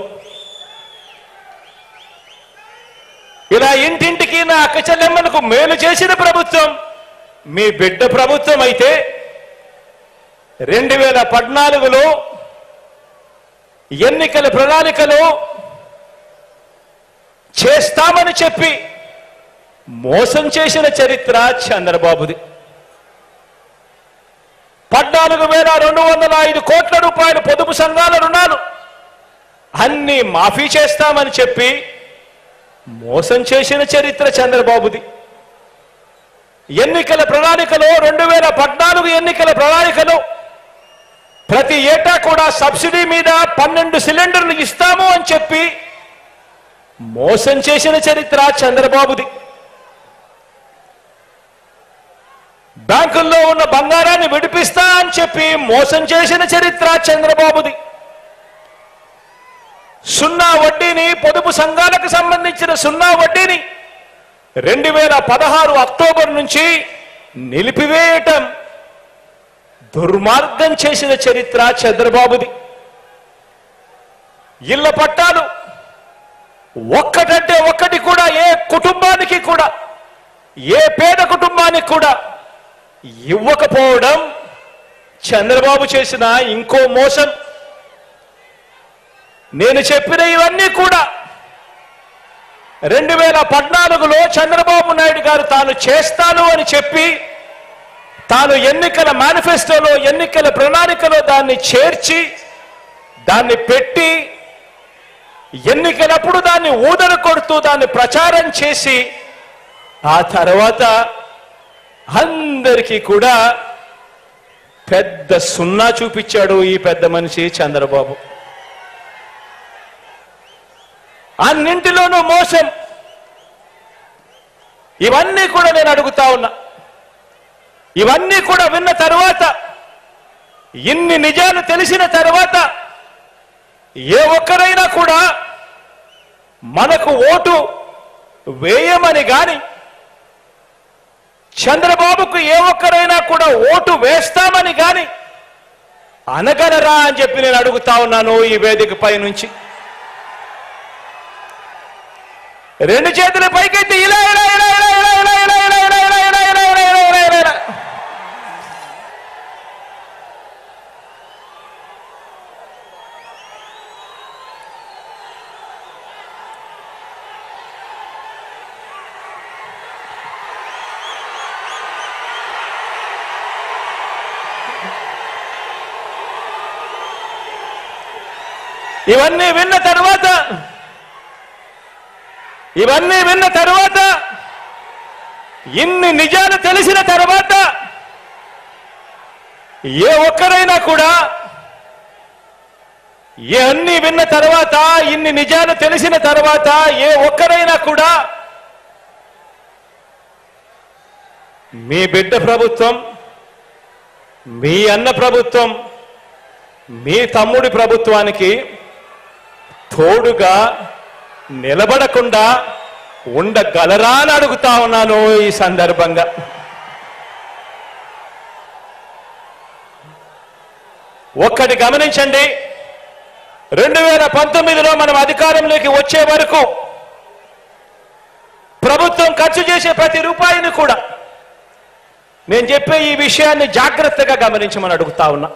ఇలా ఇంటింటికి నా అక్క చెల్లెమ్మలకు మేలు చేసిన ప్రభుత్వం మీ బిడ్డ ప్రభుత్వం అయితే 2014లో ఎన్నికల ప్రణాళికలో చేస్తామని చెప్పి మోసం చేసిన చరిత్ర చంద్రబాబుది. 14,205 కోట్ల రూపాయలు పొదుపు సంఘాల రుణాలు అన్ని మాఫీ చేస్తామని చెప్పి మోసం చేసిన చరిత్ర చంద్రబాబుది. ఎన్నికల ప్రణాళికలో 2014 ఎన్నికల ప్రణాళికలో ప్రతి ఏటా కూడా సబ్సిడీ మీద 12 సిలిండర్లు ఇస్తాము అని చెప్పి మోసం చేసిన చరిత్ర చంద్రబాబుది. బ్యాంకుల్లో ఉన్న బంగారాన్ని విడిపిస్తా అని చెప్పి మోసం చేసిన చరిత్ర చంద్రబాబుది. సున్నా వడ్డీని, పొదుపు సంఘాలకు సంబంధించిన సున్నా వడ్డీని 2016 అక్టోబర్ నుంచి నిలిపివేయటం దుర్మార్గం చేసిన చరిత్ర చంద్రబాబుది. ఇళ్ల పట్టాలు ఒక్కటంటే ఒక్కటి కూడా ఏ కుటుంబానికి కూడా, ఏ పేద కుటుంబానికి కూడా ఇవ్వకపోవడం చంద్రబాబు చేసిన ఇంకో మోసం. నేను చెప్పిన ఇవన్నీ కూడా 2014లో చంద్రబాబు నాయుడు గారు తాను చేస్తాను అని చెప్పి, తాను ఎన్నికల మేనిఫెస్టోలో, ఎన్నికల ప్రణాళికలో దాన్ని చేర్చి, దాన్ని పెట్టి, ఎన్నికలప్పుడు దాన్ని ఊదర కొడుతూ దాన్ని ప్రచారం చేసి, ఆ తర్వాత అందరికీ కూడా పెద్ద సున్నా చూపించాడు ఈ పెద్ద మనిషి చంద్రబాబు. అన్నింటిలోనూ మోసం. ఇవన్నీ కూడా నేను అడుగుతా ఉన్నా. ఇవన్నీ కూడా విన్న తరువాత ఇన్ని నిజాలు తెలిసిన తర్వాత ఏ ఒక్కరైనా కూడా మనకు ఓటు వేయమని గాని, చంద్రబాబుకు ఏ ఒక్కరైనా కూడా ఓటు వేస్తామని గాని అనగలరా అని చెప్పి నేను అడుగుతా ఉన్నాను ఈ వేదికపై నుంచి. రెండు చేతుల పైకెత్తి ఇలా ఇలా ఇలా ఇలా ఇలా ఇలా ఇలా ఇలా ఇలా ఇలా ఇలా ఇలా ఇలా ఇలా ఇలా ఇలా. ఇవన్నీ విన్న తర్వాత ఇన్ని నిజాలు తెలిసిన తర్వాత ఏ ఒక్కరైనా కూడా, ఇవన్నీ విన్న తర్వాత ఇన్ని నిజాలు తెలిసిన తర్వాత ఏ ఒక్కరైనా కూడా మీ బిడ్డ ప్రభుత్వం, మీ అన్న ప్రభుత్వం, మీ తమ్ముడి ప్రభుత్వానికి తోడుగా నిలబడకుండా ఉండగలరా అని అడుగుతా ఉన్నాను ఈ సందర్భంగా. ఒక్కటి గమనించండి, 2019లో మనం అధికారంలోకి వచ్చే వరకు ప్రభుత్వం ఖర్చు చేసే ప్రతి రూపాయిని కూడా, నేను చెప్పే ఈ విషయాన్ని జాగ్రత్తగా గమనించమని అడుగుతా ఉన్నా.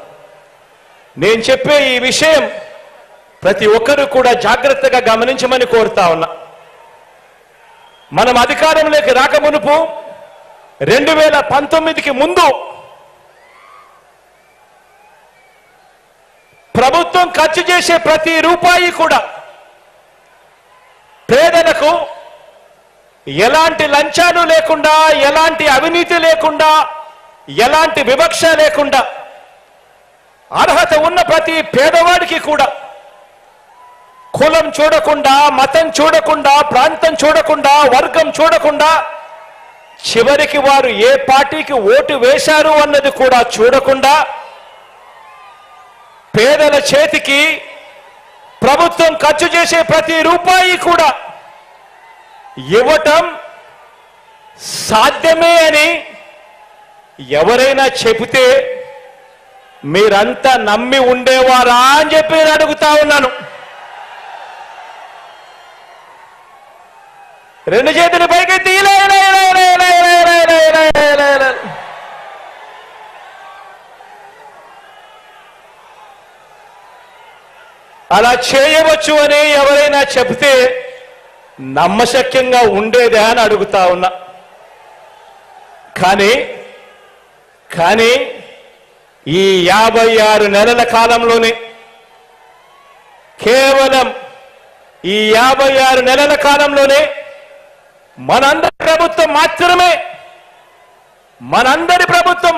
నేను చెప్పే ఈ విషయం ప్రతి ఒక్కరూ కూడా జాగ్రత్తగా గమనించమని కోరుతా ఉన్నా. మనం అధికారంలోకి రాకమునుపు 2019కి ముందు ప్రభుత్వం ఖర్చు చేసే ప్రతి రూపాయి కూడా పేదలకు ఎలాంటి లంచాలు లేకుండా, ఎలాంటి అవినీతి లేకుండా, ఎలాంటి వివక్ష లేకుండా అర్హత ఉన్న ప్రతి పేదవాడికి కూడా కులం చూడకుండా, మతం చూడకుండా, ప్రాంతం చూడకుండా, వర్గం చూడకుండా, చివరికి వారు ఏ పార్టీకి ఓటు వేశారు అన్నది కూడా చూడకుండా పేదల చేతికి ప్రభుత్వం ఖర్చు చేసే ప్రతి రూపాయి కూడా ఇవ్వటం సాధ్యమే అని ఎవరైనా చెబితే మీరంతా నమ్మి ఉండేవారా అని చెప్పి నేను అడుగుతా ఉన్నాను. రెండు చేతులు పైకెత్తి ఇలా ఇలా ఇలా ఇలా ఇలా ఇలా ఇలా ఇలా ఇలా ఇలా ఇలా. అలా చేయవచ్చు అని ఎవరైనా చెబితే నమ్మశక్యంగా ఉండేదే అని అడుగుతా ఉన్నా. కానీ ఈ 56 నెలల కాలంలోనే, కేవలం ఈ 56 నెలల కాలంలోనే మనందరి ప్రభుత్వం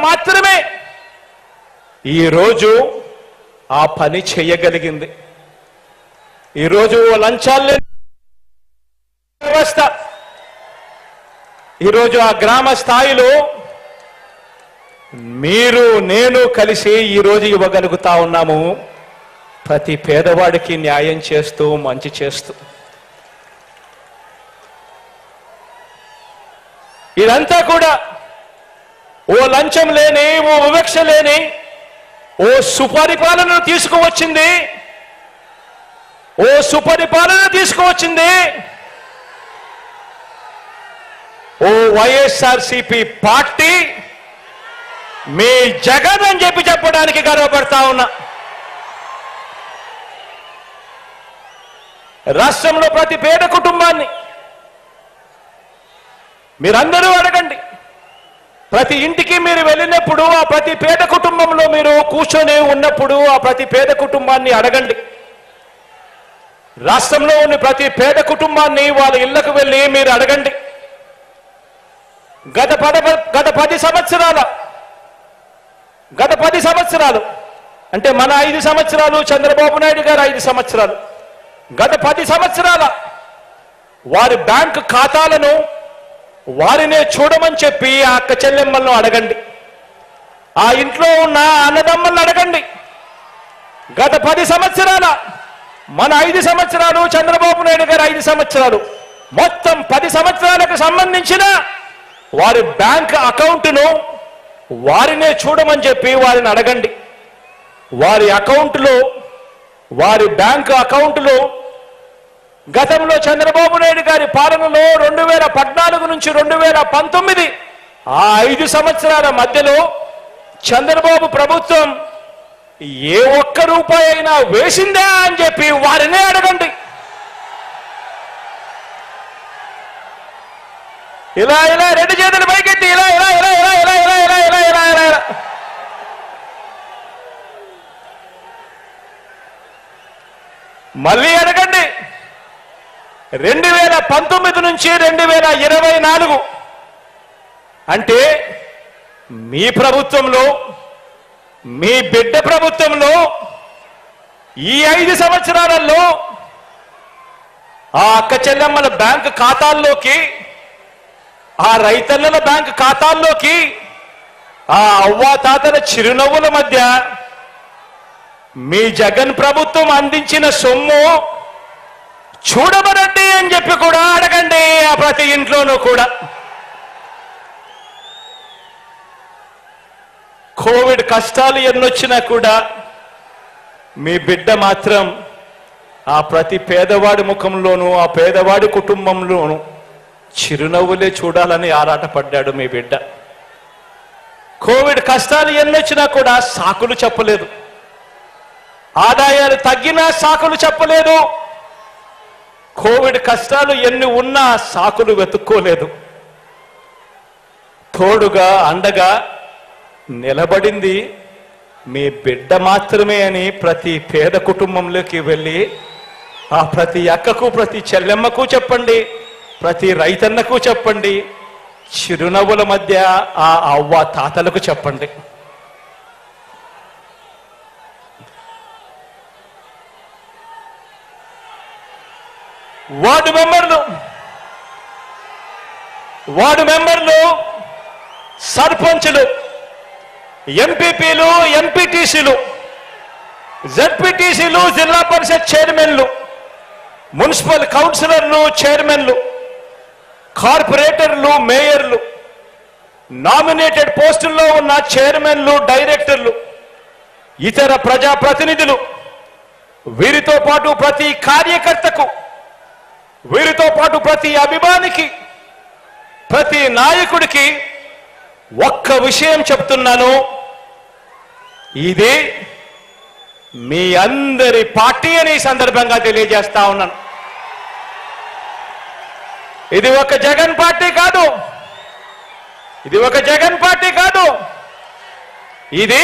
మాత్రమే ఈరోజు ఆ పని చేయగలిగింది. ఈరోజు లంచాలు వ్యవస్థ ఈరోజు ఆ గ్రామ స్థాయిలో మీరు నేను కలిసి ఈరోజు ఇవ్వగలుగుతా ఉన్నాము, ప్రతి పేదవాడికి న్యాయం చేస్తూ, మంచి చేస్తూ. ఇదంతా కూడా ఓ లంచం లేని, ఓ వివక్ష లేని, ఓ సుపరిపాలన తీసుకువచ్చింది. ఓ వైఎస్ఆర్సీపీ పార్టీ, మీ జగన్ అని చెప్పి చెప్పడానికి గర్వపడతా ఉన్నా. రాష్ట్రంలో ప్రతి పేద కుటుంబాన్ని మీరందరూ అడగండి. ప్రతి ఇంటికి మీరు వెళ్ళినప్పుడు, ఆ ప్రతి పేద కుటుంబంలో మీరు కూర్చొని ఉన్నప్పుడు ఆ ప్రతి పేద కుటుంబాన్ని అడగండి. రాష్ట్రంలో ఉన్న ప్రతి పేద కుటుంబాన్ని వాళ్ళ ఇళ్లకు వెళ్ళి మీరు అడగండి. గత 10 సంవత్సరాలు అంటే మన 5 సంవత్సరాలు, చంద్రబాబు నాయుడు గారు 5 సంవత్సరాలు, గత 10 సంవత్సరాల వారి బ్యాంకు ఖాతాలను వారినే చూడమని చెప్పి ఆ అక్క చెల్లెమ్మలను అడగండి. ఆ ఇంట్లో ఉన్న అన్నదమ్ములను అడగండి. గత 10 సంవత్సరాల మన 5 సంవత్సరాలు, చంద్రబాబు నాయుడు గారు 5 సంవత్సరాలు, మొత్తం 10 సంవత్సరాలకు సంబంధించిన వారి బ్యాంక్ అకౌంట్ను వారినే చూడమని చెప్పి వారిని అడగండి. వారి అకౌంట్లో, వారి బ్యాంకు అకౌంట్లో గతంలో చంద్రబాబు నాయుడు గారి పాలనలో 2014 నుంచి 2019 ఆ 5 సంవత్సరాల మధ్యలో చంద్రబాబు ప్రభుత్వం ఏ ఒక్క రూపాయి అయినా వేసిందా అని చెప్పి వారినే అడగండి. ఇలా ఇలా 2 చేతులు పైకెత్తి ఇలా ఇలా ఇలా ఇలా ఇలా ఇలా ఇలా ఇలా ఇలా ఇలా ఇలా మళ్ళీ అడగండి. 2019 నుంచి 2024 అంటే మీ ప్రభుత్వంలో, మీ బిడ్డ ప్రభుత్వంలో ఈ 5 సంవత్సరాలలో ఆ అక్క చెల్లెమ్మల బ్యాంక్ ఖాతాల్లోకి, ఆ రైతన్నల బ్యాంక్ ఖాతాల్లోకి, ఆ అవ్వాతాతల చిరునవ్వుల మధ్య మీ జగన్ ప్రభుత్వం అందించిన సొమ్ము చూడమనండి అని చెప్పి కూడా అడగండి. ఆ ప్రతి ఇంట్లోనూ కూడా కోవిడ్ కష్టాలు ఎన్నొచ్చినా కూడా మీ బిడ్డ మాత్రం ఆ ప్రతి పేదవాడి ముఖంలోనూ, ఆ పేదవాడి కుటుంబంలోనూ చిరునవ్వులే చూడాలని ఆరాటపడ్డాడు మీ బిడ్డ. కోవిడ్ కష్టాలు ఎన్నొచ్చినా కూడా సాకులు చెప్పలేదు, ఆదాయాలు తగ్గినా సాకులు చెప్పలేదు, కోవిడ్ కష్టాలు ఎన్ని ఉన్నా సాకులు వెతుక్కోలేదు. తోడుగా అండగా నిలబడింది మీ బిడ్డ మాత్రమే అని ప్రతి పేద కుటుంబంలోకి వెళ్ళి ఆ ప్రతి అక్కకు, ప్రతి చెల్లెమ్మకు చెప్పండి, ప్రతి రైతన్నకు చెప్పండి, చిరునవ్వుల మధ్య ఆ అవ్వ తాతలకు చెప్పండి. వార్డు మెంబర్లు, సర్పంచులు, ఎంపీపీలు, ఎంపీటీసీలు, జెడ్పీటీసీలు, జిల్లా పరిషత్ చైర్మన్లు, మున్సిపల్ కౌన్సిలర్లు, చైర్మన్లు, కార్పొరేటర్లు, మేయర్లు, నామినేటెడ్ పోస్టుల్లో ఉన్న చైర్మన్లు, డైరెక్టర్లు, ఇతర ప్రజాప్రతినిధులు, వీరితో పాటు ప్రతి కార్యకర్తకు, వీరితో పాటు ప్రతి అభిమానికి, ప్రతి నాయకుడికి ఒక్క విషయం చెప్తున్నాను. ఇది మీ అందరి పార్టీ అని ఈ సందర్భంగా తెలియజేస్తా ఉన్నాను. ఇది ఒక జగన్ పార్టీ కాదు, ఇది ఒక జగన్ పార్టీ కాదు, ఇది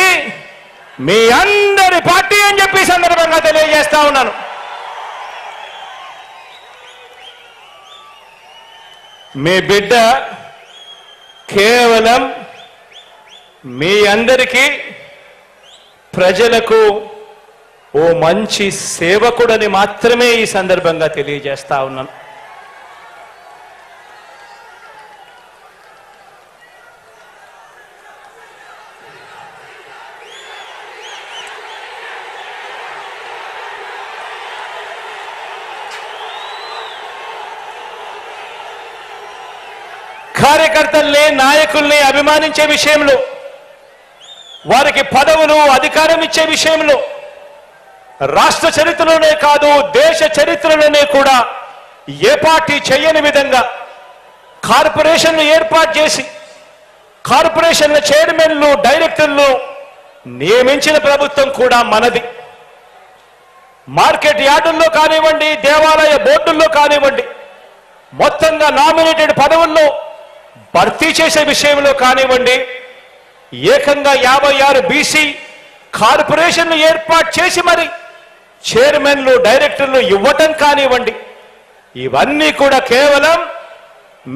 మీ అందరి పార్టీ అని చెప్పి ఈ సందర్భంగా తెలియజేస్తా ఉన్నాను. మీ బిడ్డ కేవలం మీ అందరికీ, ప్రజలకు ఓ మంచి సేవకుడని మాత్రమే ఈ సందర్భంగా తెలియజేస్తా ఉన్నాను. కార్యకర్తల్ని, నాయకుల్ని అభిమానించే విషయంలో, వారికి పదవులు, అధికారం ఇచ్చే విషయంలో రాష్ట్ర చరిత్రలోనే కాదు దేశ చరిత్రలోనే కూడా ఏ పార్టీ చేయని విధంగా కార్పొరేషన్లు ఏర్పాటు చేసి కార్పొరేషన్ల చైర్మన్లు, డైరెక్టర్లు నియమించిన ప్రభుత్వం కూడా మనది. మార్కెట్ యార్డుల్లో కానివ్వండి, దేవాలయ బోర్డుల్లో కానివ్వండి, మొత్తంగా నామినేటెడ్ పదవుల్లో భర్తీ చేసే విషయంలో కానివ్వండి, ఏకంగా 56 బీసీ కార్పొరేషన్లు ఏర్పాటు చేసి మరి చైర్మన్లు, డైరెక్టర్లు ఇవ్వటం కానివ్వండి, ఇవన్నీ కూడా కేవలం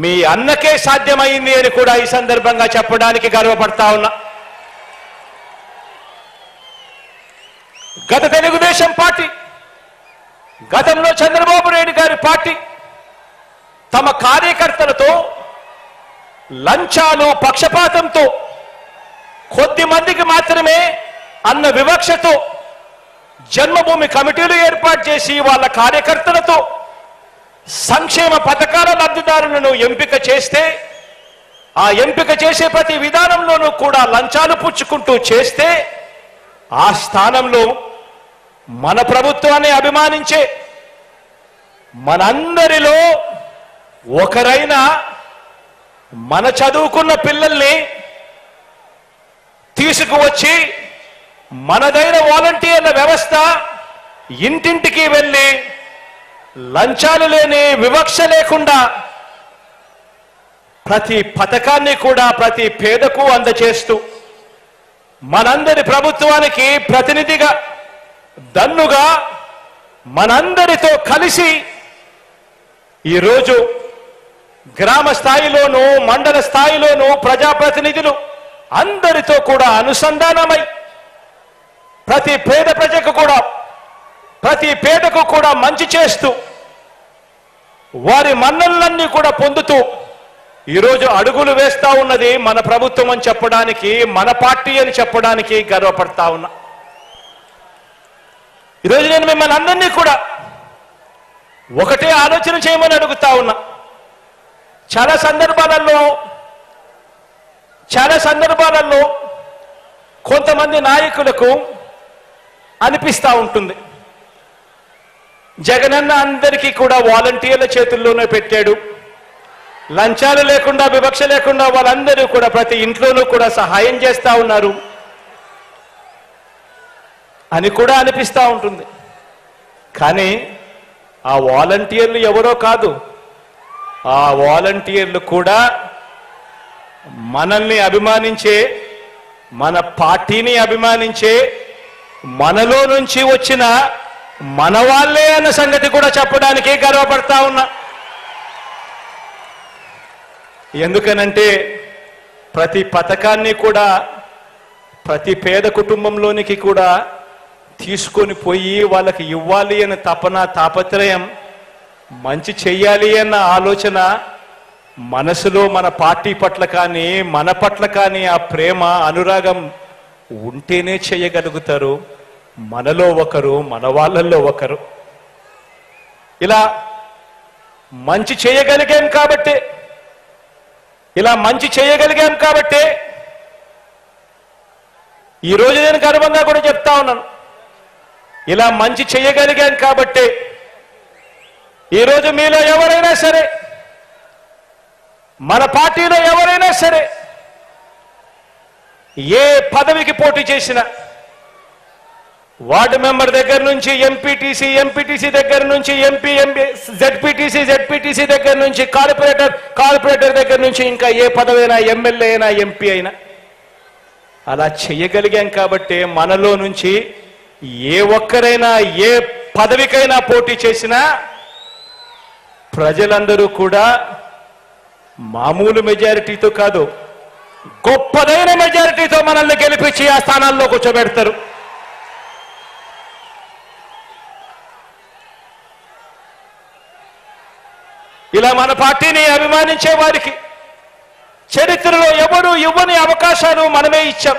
మీ అన్నకే సాధ్యమైంది అని కూడా ఈ సందర్భంగా చెప్పడానికి గర్వపడతా ఉన్నా. గత తెలుగుదేశం పార్టీ, గతంలో చంద్రబాబు నాయుడు గారి పార్టీ తమ కార్యకర్తలతో లంచాలు, పక్షపాతంతో కొద్ది మందికి మాత్రమే అన్న వివక్షతో జన్మభూమి కమిటీలు ఏర్పాటు చేసి వాళ్ళ కార్యకర్తలతో సంక్షేమ పథకాల లబ్ధిదారులను ఎంపిక చేస్తే ఆ ఎంపిక చేసే ప్రతి విధానంలోనూ కూడా లంచాలు పుచ్చుకుంటూ చేస్తే ఆ స్థానంలో మన ప్రభుత్వాన్ని అభిమానించే మనందరిలో ఒకరైన మన చదువుకున్న పిల్లల్ని తీసుకువచ్చి మనదైన వాలంటీర్ల వ్యవస్థ ఇంటింటికి వెళ్ళి లంచాలు లేని వివక్ష లేకుండా ప్రతి పథకాన్ని కూడా ప్రతి పేదకు అందజేస్తూ మనందరి ప్రభుత్వానికి ప్రతినిధిగా దన్నుగా మనందరితో కలిసి ఈరోజు గ్రామ స్థాయిలోనూ మండల స్థాయిలోనూ ప్రజాప్రతినిధులు అందరితో కూడా అనుసంధానమై ప్రతి పేదకు కూడా మంచి చేస్తూ వారి మన్ననలన్నీ కూడా పొందుతూ ఈరోజు అడుగులు వేస్తా ఉన్నది మన ప్రభుత్వం అని చెప్పడానికి, మన పార్టీ అని చెప్పడానికి గర్వపడతా ఉన్నా. ఈరోజు నేను మిమ్మల్ని అందరినీ కూడా ఒకటే ఆలోచన చేయమని అడుగుతా ఉన్నా. చాలా సందర్భాలలో కొంతమంది నాయకులకు అనిపిస్తూ ఉంటుంది, జగనన్న అందరికీ కూడా వాలంటీర్ల చేతుల్లోనే పెట్టాడు, లంచాలు లేకుండా వివక్ష లేకుండా వాళ్ళందరూ కూడా ప్రతి ఇంట్లోనూ కూడా సహాయం చేస్తూ ఉన్నారు అని కూడా అనిపిస్తూ ఉంటుంది. కానీ ఆ వాలంటీర్లు ఎవరో కాదు, ఆ వాలంటీర్లు కూడా మనల్ని అభిమానించే, మన పార్టీని అభిమానించే, మనలో నుంచి వచ్చిన మన వాళ్ళే అన్న సంగతి కూడా చెప్పడానికి గర్వపడతా ఉన్నా. ఎందుకనంటే ప్రతి పథకాన్ని కూడా ప్రతి పేద కుటుంబంలోనికి కూడా తీసుకొని పోయి వాళ్ళకి ఇవ్వాలి అనే తాపత్రయం, మంచి చెయ్యాలి అన్న ఆలోచన మనసులో మన పార్టీ పట్ల కానీ మన పట్ల కానీ ఆ ప్రేమ అనురాగం ఉంటేనే చేయగలుగుతారు. మనలో ఒకరు, మన వాళ్ళల్లో ఒకరు. ఇలా మంచి చేయగలిగాం కాబట్టి ఈరోజు నేను గర్వంగా కూడా చెప్తా ఉన్నాను, ఇలా మంచి చేయగలిగాం కాబట్టి ఈరోజు మీలో ఎవరైనా సరే, మన పార్టీలో ఎవరైనా సరే ఏ పదవికి పోటీ చేసినా, వార్డు మెంబర్ దగ్గర నుంచి ఎంపీటీసీ దగ్గర నుంచి జెడ్పీటీసీ దగ్గర నుంచి కార్పొరేటర్ దగ్గర నుంచి ఇంకా ఏ పదవైనా, ఎమ్మెల్యే అయినా, ఎంపీ అయినా అలా చేయగలిగాం కాబట్టి మనలో నుంచి ఏ ఒక్కరైనా ఏ పదవికైనా పోటీ చేసినా ప్రజలందరూ కూడా మామూలు మెజారిటీతో కాదు, గొప్పదైన మెజారిటీతో మనల్ని గెలిపించి ఆ స్థానాల్లో కూర్చోబెడతారు. ఇలా మన పార్టీని అభిమానించే వారికి చరిత్రలో ఎవరు ఇవ్వని అవకాశాలు మనమే ఇచ్చాం.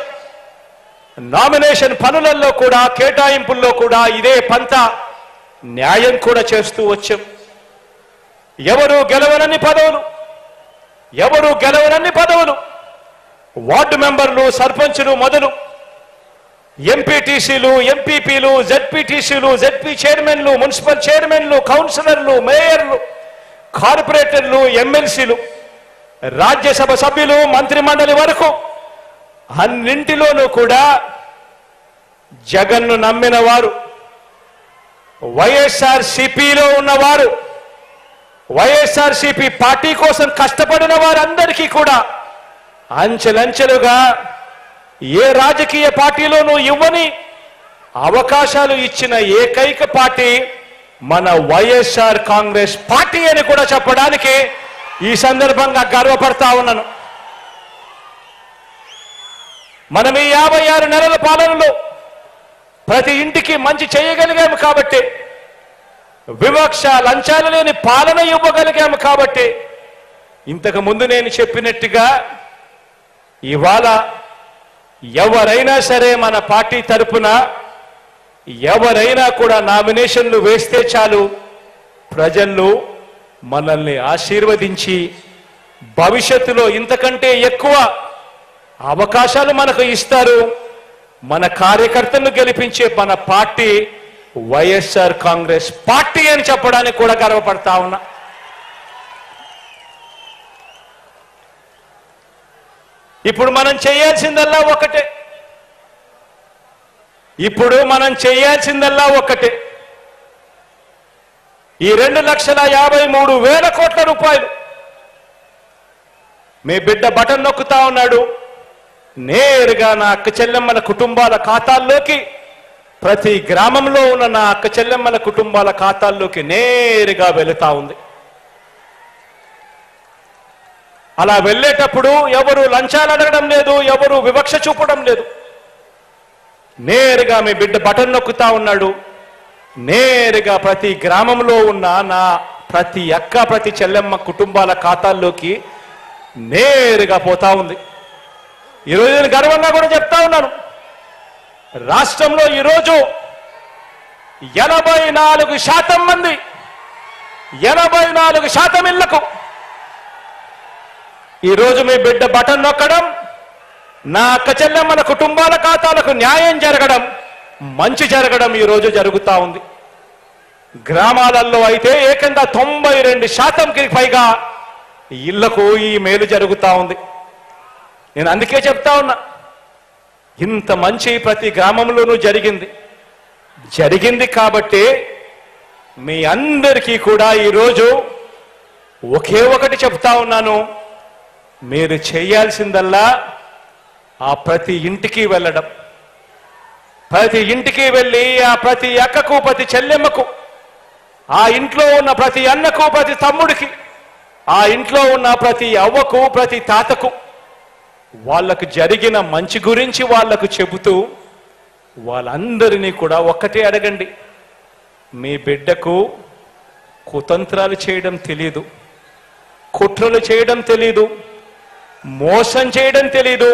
నామినేషన్ పనులలో కూడా, కేటాయింపుల్లో కూడా ఇదే పంత న్యాయం కూడా చేస్తూ వచ్చాం. ఎవరు గెలవనన్ని పదవులు వార్డు మెంబర్లు, సర్పంచులు మొదలు ఎంపీటీసీలు, ఎంపీపీలు, జెడ్పీటీసీలు, జెడ్పీ చైర్మన్లు, మున్సిపల్ చైర్మన్లు, కౌన్సిలర్లు, మేయర్లు, కార్పొరేటర్లు, ఎమ్మెల్సీలు, రాజ్యసభ సభ్యులు, మంత్రిమండలి వరకు అన్నింటిలోనూ కూడా జగన్ను నమ్మిన వారు, వైఎస్ఆర్సీపీలో ఉన్నవారు, వైఎస్ఆర్సీపీ పార్టీ కోసం కష్టపడిన వారందరికీ కూడా అంచెలంచెలుగా ఏ రాజకీయ పార్టీలోనూ ఇవ్వని అవకాశాలు ఇచ్చిన ఏకైక పార్టీ మన వైఎస్ఆర్ కాంగ్రెస్ పార్టీ అని కూడా చెప్పడానికి ఈ సందర్భంగా గర్వపడతా ఉన్నాను. మనం ఈ 56 నెలల పాలనలో ప్రతి ఇంటికి మంచి చేయగలిగాము కాబట్టి, వివక్ష లంచాలు లేని పాలన ఇవ్వగలిగాము కాబట్టి, ఇంతకు ముందు నేను చెప్పినట్టుగా ఇవాళ ఎవరైనా సరే మన పార్టీ తరపున ఎవరైనా కూడా నామినేషన్లు వేస్తే చాలు, ప్రజలు మనల్ని ఆశీర్వదించి భవిష్యత్తులో ఇంతకంటే ఎక్కువ అవకాశాలు మనకు ఇస్తారు. మన కార్యకర్తలను గెలిపించే మన పార్టీ వైఎస్ఆర్ కాంగ్రెస్ పార్టీ అని చెప్పడానికి కూడా గర్వపడతా ఉన్నా. ఇప్పుడు మనం చేయాల్సిందల్లా ఒకటే. ఈ 2,53,000 కోట్ల రూపాయలు మీ బిడ్డ బటన్ నొక్కుతా ఉన్నాడు, నేరుగా నా అక్క చెల్లెమ్మల కుటుంబాల ఖాతాల్లోకి, ప్రతి గ్రామంలో ఉన్న నా అక్క చెల్లెమ్మల కుటుంబాల ఖాతాల్లోకి నేరుగా వెళుతా ఉంది. అలా వెళ్ళేటప్పుడు ఎవరు లంచాలు అడగడం లేదు, ఎవరు వివక్ష చూపడం లేదు. నేరుగా మీ బిడ్డ బటన్ నొక్కుతా ఉన్నాడు, నేరుగా ప్రతి గ్రామంలో ఉన్న నా ప్రతి అక్క ప్రతి చెల్లెమ్మ కుటుంబాల ఖాతాల్లోకి నేరుగా పోతా ఉంది. ఈరోజు నేను గర్వంగా కూడా చెప్తా ఉన్నాను, రాష్ట్రంలో ఈరోజు 84% మంది 84% ఇళ్లకు ఈరోజు మీ బిడ్డ బటన్ నొక్కడం, నా అక్క చెల్లెమ్మల కుటుంబాల ఖాతాలకు న్యాయం జరగడం, మంచి జరగడం ఈరోజు జరుగుతూ ఉంది. గ్రామాలలో అయితే ఏకంగా 92%కి పైగా ఇళ్లకు ఈ మేలు జరుగుతూ ఉంది. నేను అందుకే చెప్తా ఉన్నా, ఇంత మంచి ప్రతి గ్రామంలోనూ జరిగింది కాబట్టి మీ అందరికీ కూడా ఈరోజు ఒకే ఒకటి చెప్తా ఉన్నాను, మీరు చేయాల్సిందల్లా ఆ ప్రతి ఇంటికి వెళ్ళడం, ప్రతి ఇంటికి వెళ్ళి ఆ ప్రతి అక్కకు ప్రతి చెల్లెమ్మకు, ఆ ఇంట్లో ఉన్న ప్రతి అన్నకు ప్రతి తమ్ముడికి, ఆ ఇంట్లో ఉన్న ప్రతి అవ్వకు ప్రతి తాతకు వాళ్ళకు జరిగిన మంచి గురించి వాళ్లకు చెబుతూ వాళ్ళందరినీ కూడా ఒక్కటే అడగండి, మీ బిడ్డకు కుతంత్రాలు చేయడం తెలీదు, కుట్రలు చేయడం తెలీదు, మోసం చేయడం తెలీదు,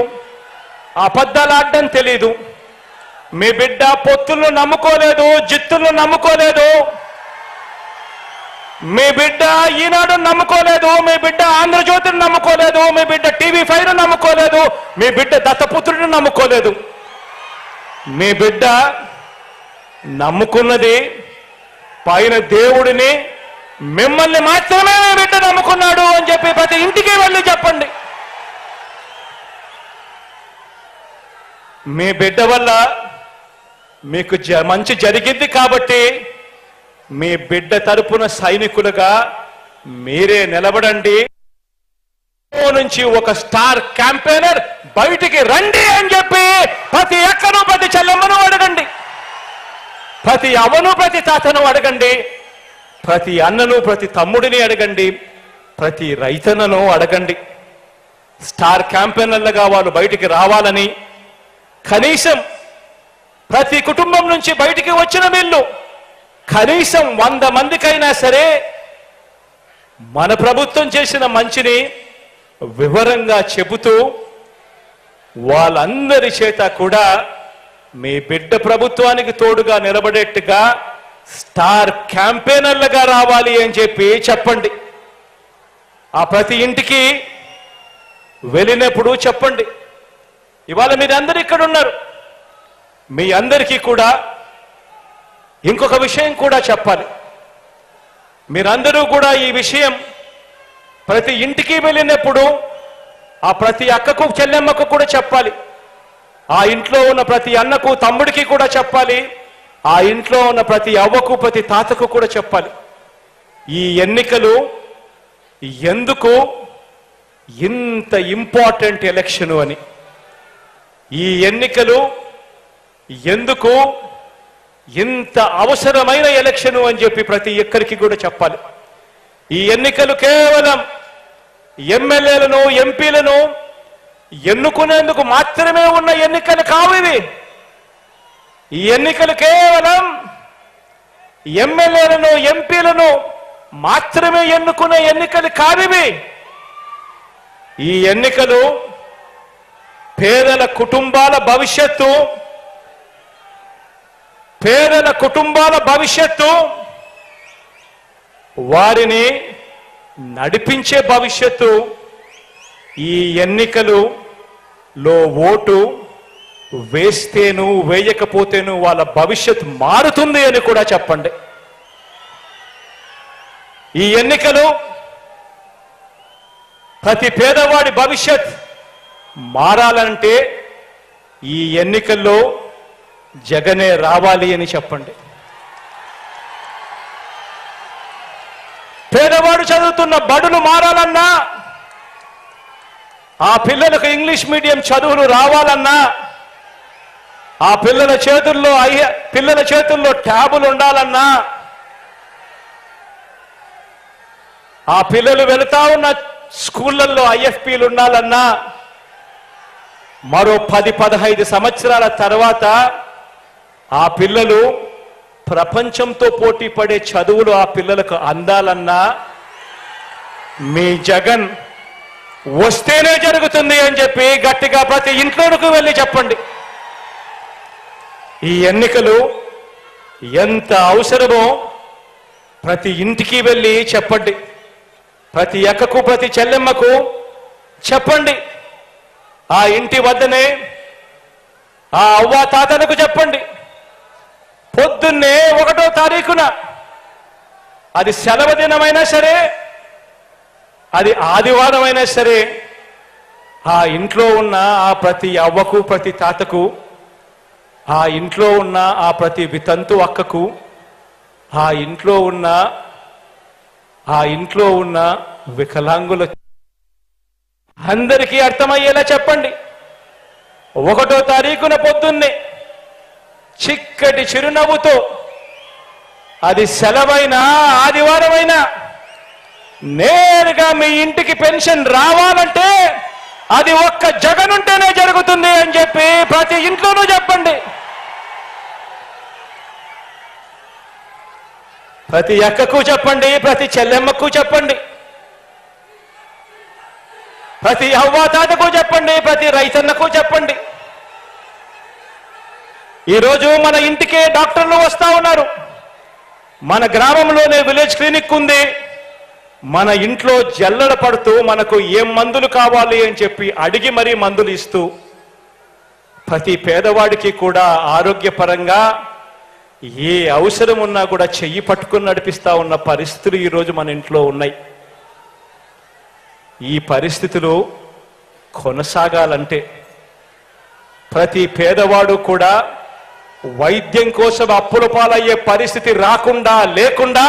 అబద్ధాలు ఆడడం తెలీదు. మీ బిడ్డ పొత్తులను నమ్ముకోలేదు, జిత్తులను నమ్ముకోలేదు, మీ బిడ్డ ఈనాడు నమ్ముకోలేదు, మీ బిడ్డ ఆంధ్రజ్యోతిని నమ్ముకోలేదు, మీ బిడ్డ TV5 నమ్ముకోలేదు, మీ బిడ్డ దత్తపుత్రుడిని నమ్ముకోలేదు. మీ బిడ్డ నమ్ముకున్నది పైన దేవుడిని, మిమ్మల్ని మాత్రమే మీ బిడ్డ నమ్ముకున్నాడు అని చెప్పి ప్రతి ఇంటికి వెళ్ళి చెప్పండి. మీ బిడ్డ వల్ల మీకు మంచి జరిగింది కాబట్టి మీ బిడ్డ తరపున సైనికులుగా మీరే నిలబడండి. నుంచి ఒక స్టార్ క్యాంపెయినర్ బయటికి రండి అని చెప్పి ప్రతి అక్కను ప్రతి చెల్లెమ్మను అడగండి, ప్రతి అవ్వను ప్రతి తాతను అడగండి, ప్రతి అన్నను ప్రతి తమ్ముడిని అడగండి, ప్రతి రైతన్నను అడగండి. స్టార్ క్యాంపెయినర్లుగా వాళ్ళు బయటికి రావాలని, కనీసం ప్రతి కుటుంబం నుంచి బయటికి వచ్చిన వీళ్ళు కనీసం 100 మందికైనా సరే మన ప్రభుత్వం చేసిన మంచిని వివరంగా చెబుతూ వాళ్ళందరి చేత కూడా మీ బిడ్డ ప్రభుత్వానికి తోడుగా నిలబడేట్టుగా స్టార్ క్యాంపెయినర్లుగా రావాలి అని చెప్పి చెప్పండి. ఆ ప్రతి ఇంటికి వెళ్ళినప్పుడు చెప్పండి. ఇవాళ మీరందరూ ఇక్కడ ఉన్నారు, మీ అందరికీ కూడా ఇంకొక విషయం కూడా చెప్పాలి. మీరందరూ కూడా ఈ విషయం ప్రతి ఇంటికి వెళ్ళినప్పుడు ఆ ప్రతి అక్కకు చెల్లెమ్మకు కూడా చెప్పాలి, ఆ ఇంట్లో ఉన్న ప్రతి అన్నకు తమ్ముడికి కూడా చెప్పాలి, ఆ ఇంట్లో ఉన్న ప్రతి అవ్వకు ప్రతి తాతకు కూడా చెప్పాలి. ఈ ఎన్నికలు ఎందుకు ఇంత ఇంపార్టెంట్ ఎలక్షన్ అని, ఈ ఎన్నికలు ఎందుకు ఇంత అవసరమైన ఎలక్షన్ అని చెప్పి ప్రతి ఒక్కరికి కూడా చెప్పాలి. ఈ ఎన్నికలు కేవలం ఎమ్మెల్యేలను ఎంపీలను ఎన్నుకునేందుకు మాత్రమే ఉన్న ఎన్నికలు కావు ఇవి. ఈ ఎన్నికలు కేవలం ఎమ్మెల్యేలను ఎంపీలను మాత్రమే ఎన్నుకునే ఎన్నికలు కావివి. ఈ ఎన్నికలు పేదల కుటుంబాల భవిష్యత్తు వారిని నడిపించే భవిష్యత్తు ఈ ఎన్నికలలో ఓటు వేస్తేను వేయకపోతేను వాళ్ళ భవిష్యత్తు మారుతుంది అని కూడా చెప్పండి. ఈ ఎన్నికలు ప్రతి పేదవాడి భవిష్యత్ మారాలంటే ఈ ఎన్నికల్లో జగనే రావాలి అని చెప్పండి. పేదవాడు చదువుతున్న బడులు మారాలన్నా, ఆ పిల్లలకు ఇంగ్లీష్ మీడియం చదువులు రావాలన్నా, ఆ పిల్లల చేతుల్లో ట్యాబులు ఉండాలన్నా, ఆ పిల్లలు వెళుతా ఉన్న స్కూళ్ళల్లో ఐఎఫ్పీలు ఉండాలన్నా, మరో 10-15 సంవత్సరాల తర్వాత ఆ పిల్లలు ప్రపంచంతో పోటీ పడే చదువులు ఆ పిల్లలకు అందాలన్నా మీ జగన్ వస్తేనే జరుగుతుంది అని చెప్పి గట్టిగా ప్రతి ఇంట్లోకి వెళ్ళి చెప్పండి. ఈ ఎన్నికలు ఎంత అవసరమో ప్రతి ఇంటికి వెళ్ళి చెప్పండి. ప్రతి అక్కకు ప్రతి చెల్లెమ్మకు చెప్పండి. ఆ ఇంటి వద్దనే ఆ అవ్వ తాతలకు చెప్పండి. పొద్దున్నే 1వ తారీఖున అది సెలవు దినమైనా సరే, అది ఆదివారం అయినా సరే, ఆ ఇంట్లో ఉన్న ఆ ప్రతి అవ్వకు ప్రతి తాతకు, ఆ ఇంట్లో ఉన్న ఆ ప్రతి వితంతు అక్కకు, ఆ ఇంట్లో ఉన్న వికలాంగుల అందరికీ అర్థమయ్యేలా చెప్పండి. 1వ తారీఖున పొద్దున్నే చిక్కటి చిరునవ్వుతో, అది సెలవైనా ఆదివారమైనా, నేరుగా మీ ఇంటికి పెన్షన్ రావాలంటే అది ఒక్క జగన్ ఉంటేనే జరుగుతుంది అని చెప్పి ప్రతి ఇంట్లోనూ చెప్పండి. ప్రతి అక్కకు చెప్పండి, ప్రతి చెల్లెమ్మకు చెప్పండి, ప్రతి అవ్వాతాతకు చెప్పండి, ప్రతి రైతన్నకు చెప్పండి. ఈరోజు మన ఇంటికే డాక్టర్లు వస్తా ఉన్నారు. మన గ్రామంలోనే విలేజ్ క్లినిక్ ఉంది. మన ఇంట్లో జల్లడ పడుతూ మనకు ఏం మందులు కావాలి అని చెప్పి అడిగి మరీ మందులు ఇస్తూ ప్రతి పేదవాడికి కూడా ఆరోగ్యపరంగా ఏ అవసరం ఉన్నా కూడా చెయ్యి పట్టుకుని నడిపిస్తా ఉన్న పరిస్థితులు ఈరోజు మన ఇంట్లో ఉన్నాయి. ఈ పరిస్థితులు కొనసాగాలంటే ప్రతి పేదవాడు కూడా వైద్యం కోసం అప్పుల పాలయ్యే పరిస్థితి లేకుండా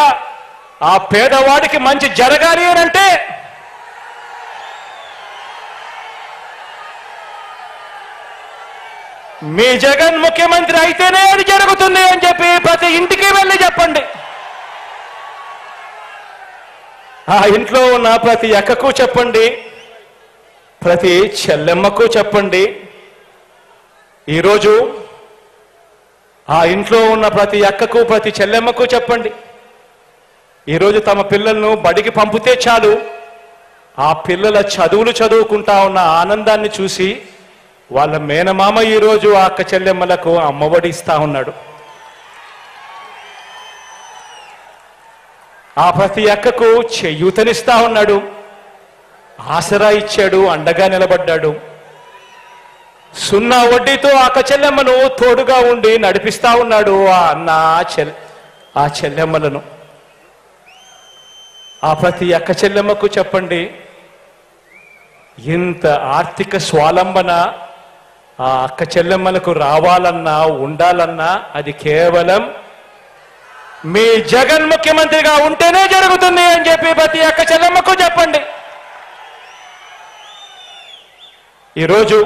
ఆ పేదవాడికి మంచి జరగాలి అనంటే మీ జగన్ ముఖ్యమంత్రి అయితేనే అది జరుగుతుంది అని చెప్పి ప్రతి ఇంటికి వెళ్ళి చెప్పండి. ఆ ఇంట్లో ఉన్న ప్రతి అక్కకు చెప్పండి, ప్రతి చెల్లెమ్మకు చెప్పండి. ఈరోజు ఆ ఇంట్లో ఉన్న ప్రతి అక్కకు ప్రతి చెల్లెమ్మకు చెప్పండి. ఈరోజు తమ పిల్లలను బడికి పంపితే చాలు, ఆ పిల్లల చదువులు చదువుకుంటా ఉన్న ఆనందాన్ని చూసి వాళ్ళ మేనమామ ఈరోజు ఆ అక్క చెల్లెమ్మలకు అమ్మఒడి ఇస్తా ఉన్నాడు. ఆ ప్రతి అక్కకు చేయూతనిస్తా ఉన్నాడు, ఆసరా ఇచ్చాడు, అండగా నిలబడ్డాడు. 0 వడ్డీతో అక్క చెల్లెమ్మను తోడుగా ఉండి నడిపిస్తా ఉన్నాడు ఆ అన్న ఆ చెల్లెమ్మలను. ఆ ప్రతి అక్క చెల్లెమ్మకు చెప్పండి, ఇంత ఆర్థిక స్వాలంబన ఆ అక్క చెల్లెమ్మలకు రావాలన్నా ఉండాలన్నా అది కేవలం మీ జగన్ ముఖ్యమంత్రిగా ఉంటేనే జరుగుతుంది అని చెప్పి ప్రతి అక్క చెల్లెమ్మకు చెప్పండి. ఈరోజు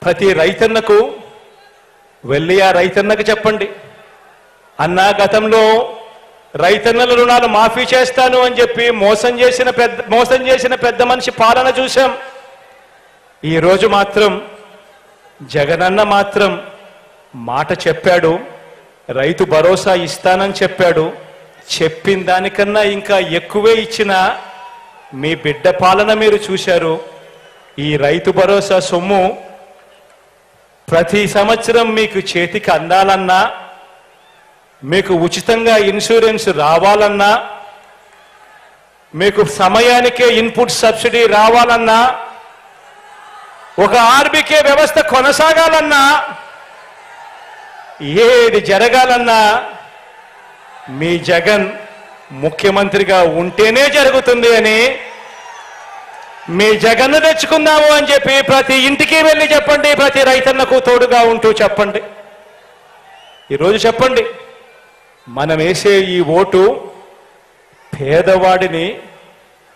ప్రతి రైతన్నకు వెళ్ళి ఆ రైతన్నకు చెప్పండి, అన్నా గతంలో రైతన్నల రుణాలు మాఫీ చేస్తాను అని చెప్పి మోసం చేసిన పెద్ద మనిషి పాలన చూశాం. ఈరోజు మాత్రం జగనన్న మాత్రం మాట చెప్పాడు, రైతు భరోసా ఇస్తానని చెప్పాడు. చెప్పిన దానికన్నా ఇంకా ఎక్కువే ఇచ్చిన మీ బిడ్డ పాలన మీరు చూశారు. ఈ రైతు భరోసా సొమ్ము ప్రతి సంవత్సరం మీకు చేతికి అందాలన్నా, మీకు ఉచితంగా ఇన్సూరెన్స్ రావాలన్నా, మీకు సమయానికే ఇన్పుట్ సబ్సిడీ రావాలన్నా, ఒక ఆర్బీకే వ్యవస్థ కొనసాగాలన్నా, ఏది జరగాలన్నా మీ జగన్ ముఖ్యమంత్రిగా ఉంటేనే జరుగుతుంది అని, మీ జగన్ను తెచ్చుకుందాము అని చెప్పి ప్రతి ఇంటికి వెళ్ళి చెప్పండి, ప్రతి రైతన్నకు తోడుగా ఉంటూ చెప్పండి. ఈరోజు చెప్పండి, మనం వేసే ఈ ఓటు పేదవాడిని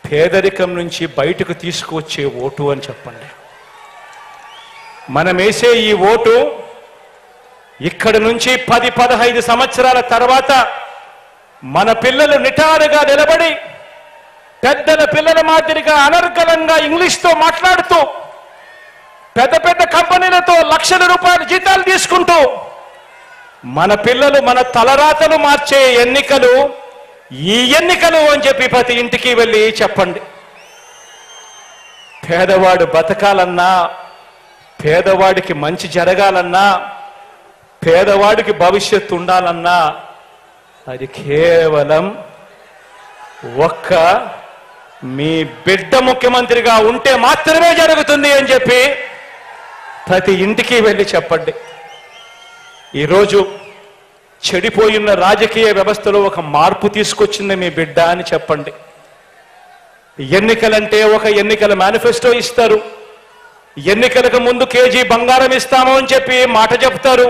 పేదరికం నుంచి బయటకు తీసుకువచ్చే ఓటు అని చెప్పండి. మనం వేసే ఈ ఓటు ఇక్కడి నుంచి 10-15 సంవత్సరాల తర్వాత మన పిల్లలు నిటారుగా నిలబడి పెద్దల పిల్లల మాదిరిగా అనర్గళంగా ఇంగ్లీష్తో మాట్లాడుతూ పెద్ద పెద్ద కంపెనీలతో లక్షల రూపాయల జీతాలు తీసుకుంటూ మన పిల్లలు మన తలరాతలు మార్చే ఎన్నికలు ఈ ఎన్నికలు అని చెప్పి ప్రతి ఇంటికి వెళ్ళి చెప్పండి. పేదవాడు బతకాలన్నా, పేదవాడికి మంచి జరగాలన్నా, పేదవాడికి భవిష్యత్తు ఉండాలన్నా అది కేవలం ఒక్క మీ బిడ్డ ముఖ్యమంత్రిగా ఉంటే మాత్రమే జరుగుతుంది అని చెప్పి ప్రతి ఇంటికి వెళ్ళి చెప్పండి. ఈరోజు చెడిపోయిన రాజకీయ వ్యవస్థలో ఒక మార్పు తీసుకొచ్చింది మీ బిడ్డ అని చెప్పండి. ఎన్నికలంటే ఒక ఎన్నికల మేనిఫెస్టో ఇస్తారు, ఎన్నికలకు ముందు కేజీ బంగారం ఇస్తాము అని చెప్పి మాట చెప్తారు,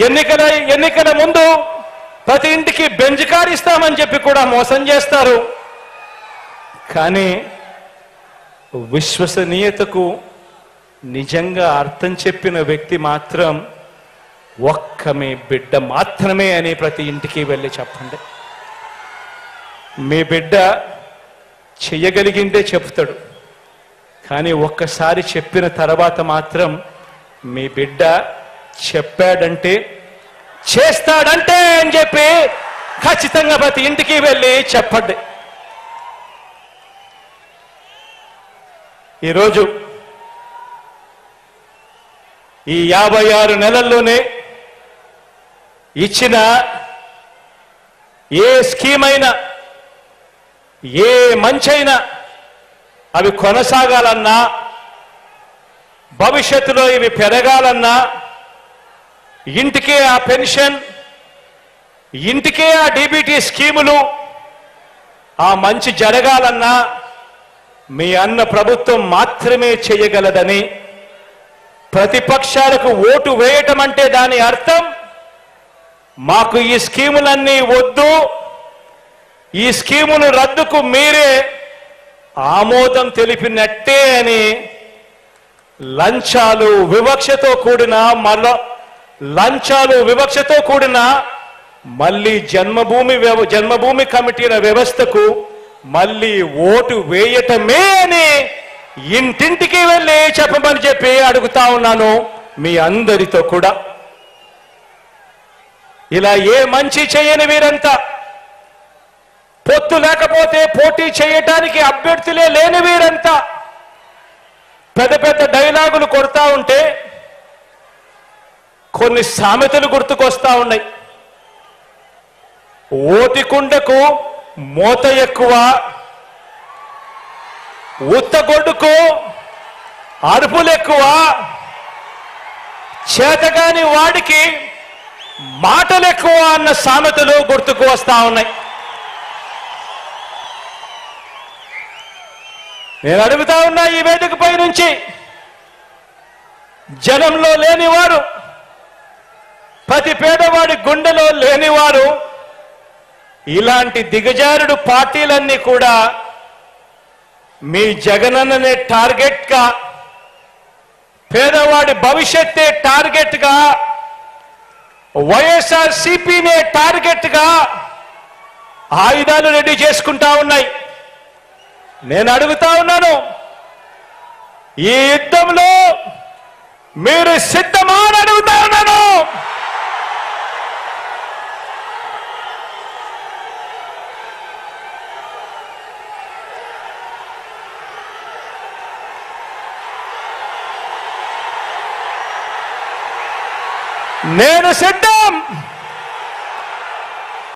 ఎన్నికల ముందు ప్రతి ఇంటికి బెంజ్ కార్ ఇస్తామని చెప్పి కూడా మోసం చేస్తారు. కానీ విశ్వసనీయతకు నిజంగా అర్థం చెప్పిన వ్యక్తి మాత్రం ఒక్క మీ బిడ్డ మాత్రమే అని ప్రతి ఇంటికి వెళ్ళి చెప్పండి. మీ బిడ్డ చెయ్యగలిగిందే చెప్తాడు, కానీ ఒక్కసారి చెప్పిన తర్వాత మాత్రం మీ బిడ్డ చెప్పాడంటే చేస్తాడంటే అని చెప్పి ఖచ్చితంగా ప్రతి ఇంటికి వెళ్ళి చెప్పండి. ఈరోజు ఈ 56 నెలల్లోనే ఇచ్చిన ఏ స్కీమ్ అయినా, ఏ మంచైనా అవి కొనసాగాలన్నా, భవిష్యత్తులో ఇవి పెరగాలన్నా, ఇంటికే ఆ పెన్షన్, ఇంటికే ఆ డీబీటీ స్కీములు, ఆ మంచి జరగాలన్నా మీ అన్న ప్రభుత్వం మాత్రమే చేయగలదని, ప్రతిపక్షాలకు ఓటు వేయటం అంటే దాని అర్థం మాకు ఈ స్కీములన్నీ వద్దు, ఈ స్కీములు రద్దుకు మీరే ఆమోదం తెలిపినట్టే అని లంచాలు వివక్షతో కూడిన మళ్ళీ జన్మభూమి కమిటీల వ్యవస్థకు మళ్ళీ ఓటు వేయటమే అని ఇంటింటికి వెళ్ళి చెప్పమని చెప్పి అడుగుతా ఉన్నాను మీ అందరితో కూడా. ఇలా ఏ మంచి చేయని వీరంతా, పొత్తు లేకపోతే పోటీ చేయటానికి అభ్యర్థులే లేని వీరంతా పెద్ద పెద్ద డైలాగులు కొడతా ఉంటే కొన్ని సామెతలు గుర్తుకొస్తా ఉన్నాయి. ఓటికుండకు మోత ఎక్కువ, ఉత్తగొడ్డుకు అరుపులు ఎక్కువ, చేతగాని వాడికి మాటలు ఎక్కువ అన్న సామెతలు గుర్తుకు వస్తా ఉన్నాయి. నేను అడుగుతా ఉన్నా ఈ వేదికపై నుంచి, జనంలో లేనివారు, ప్రతి పేదవాడి గుండెలో లేనివారు, ఇలాంటి దిగజారుడు పార్టీలన్నీ కూడా మీ జగనన్ననే టార్గెట్గా, పేదవాడి భవిష్యత్తే టార్గెట్గా, వైఎస్ఆర్సీపీనే టార్గెట్గా ఆయుధాలు రెడీ చేసుకుంటా ఉన్నాయి. నేను అడుగుతా ఉన్నాను, ఈ యుద్ధంలో మీరు సిద్ధమా అని అడుగుతా ఉన్నాను. నేను సిద్ధం.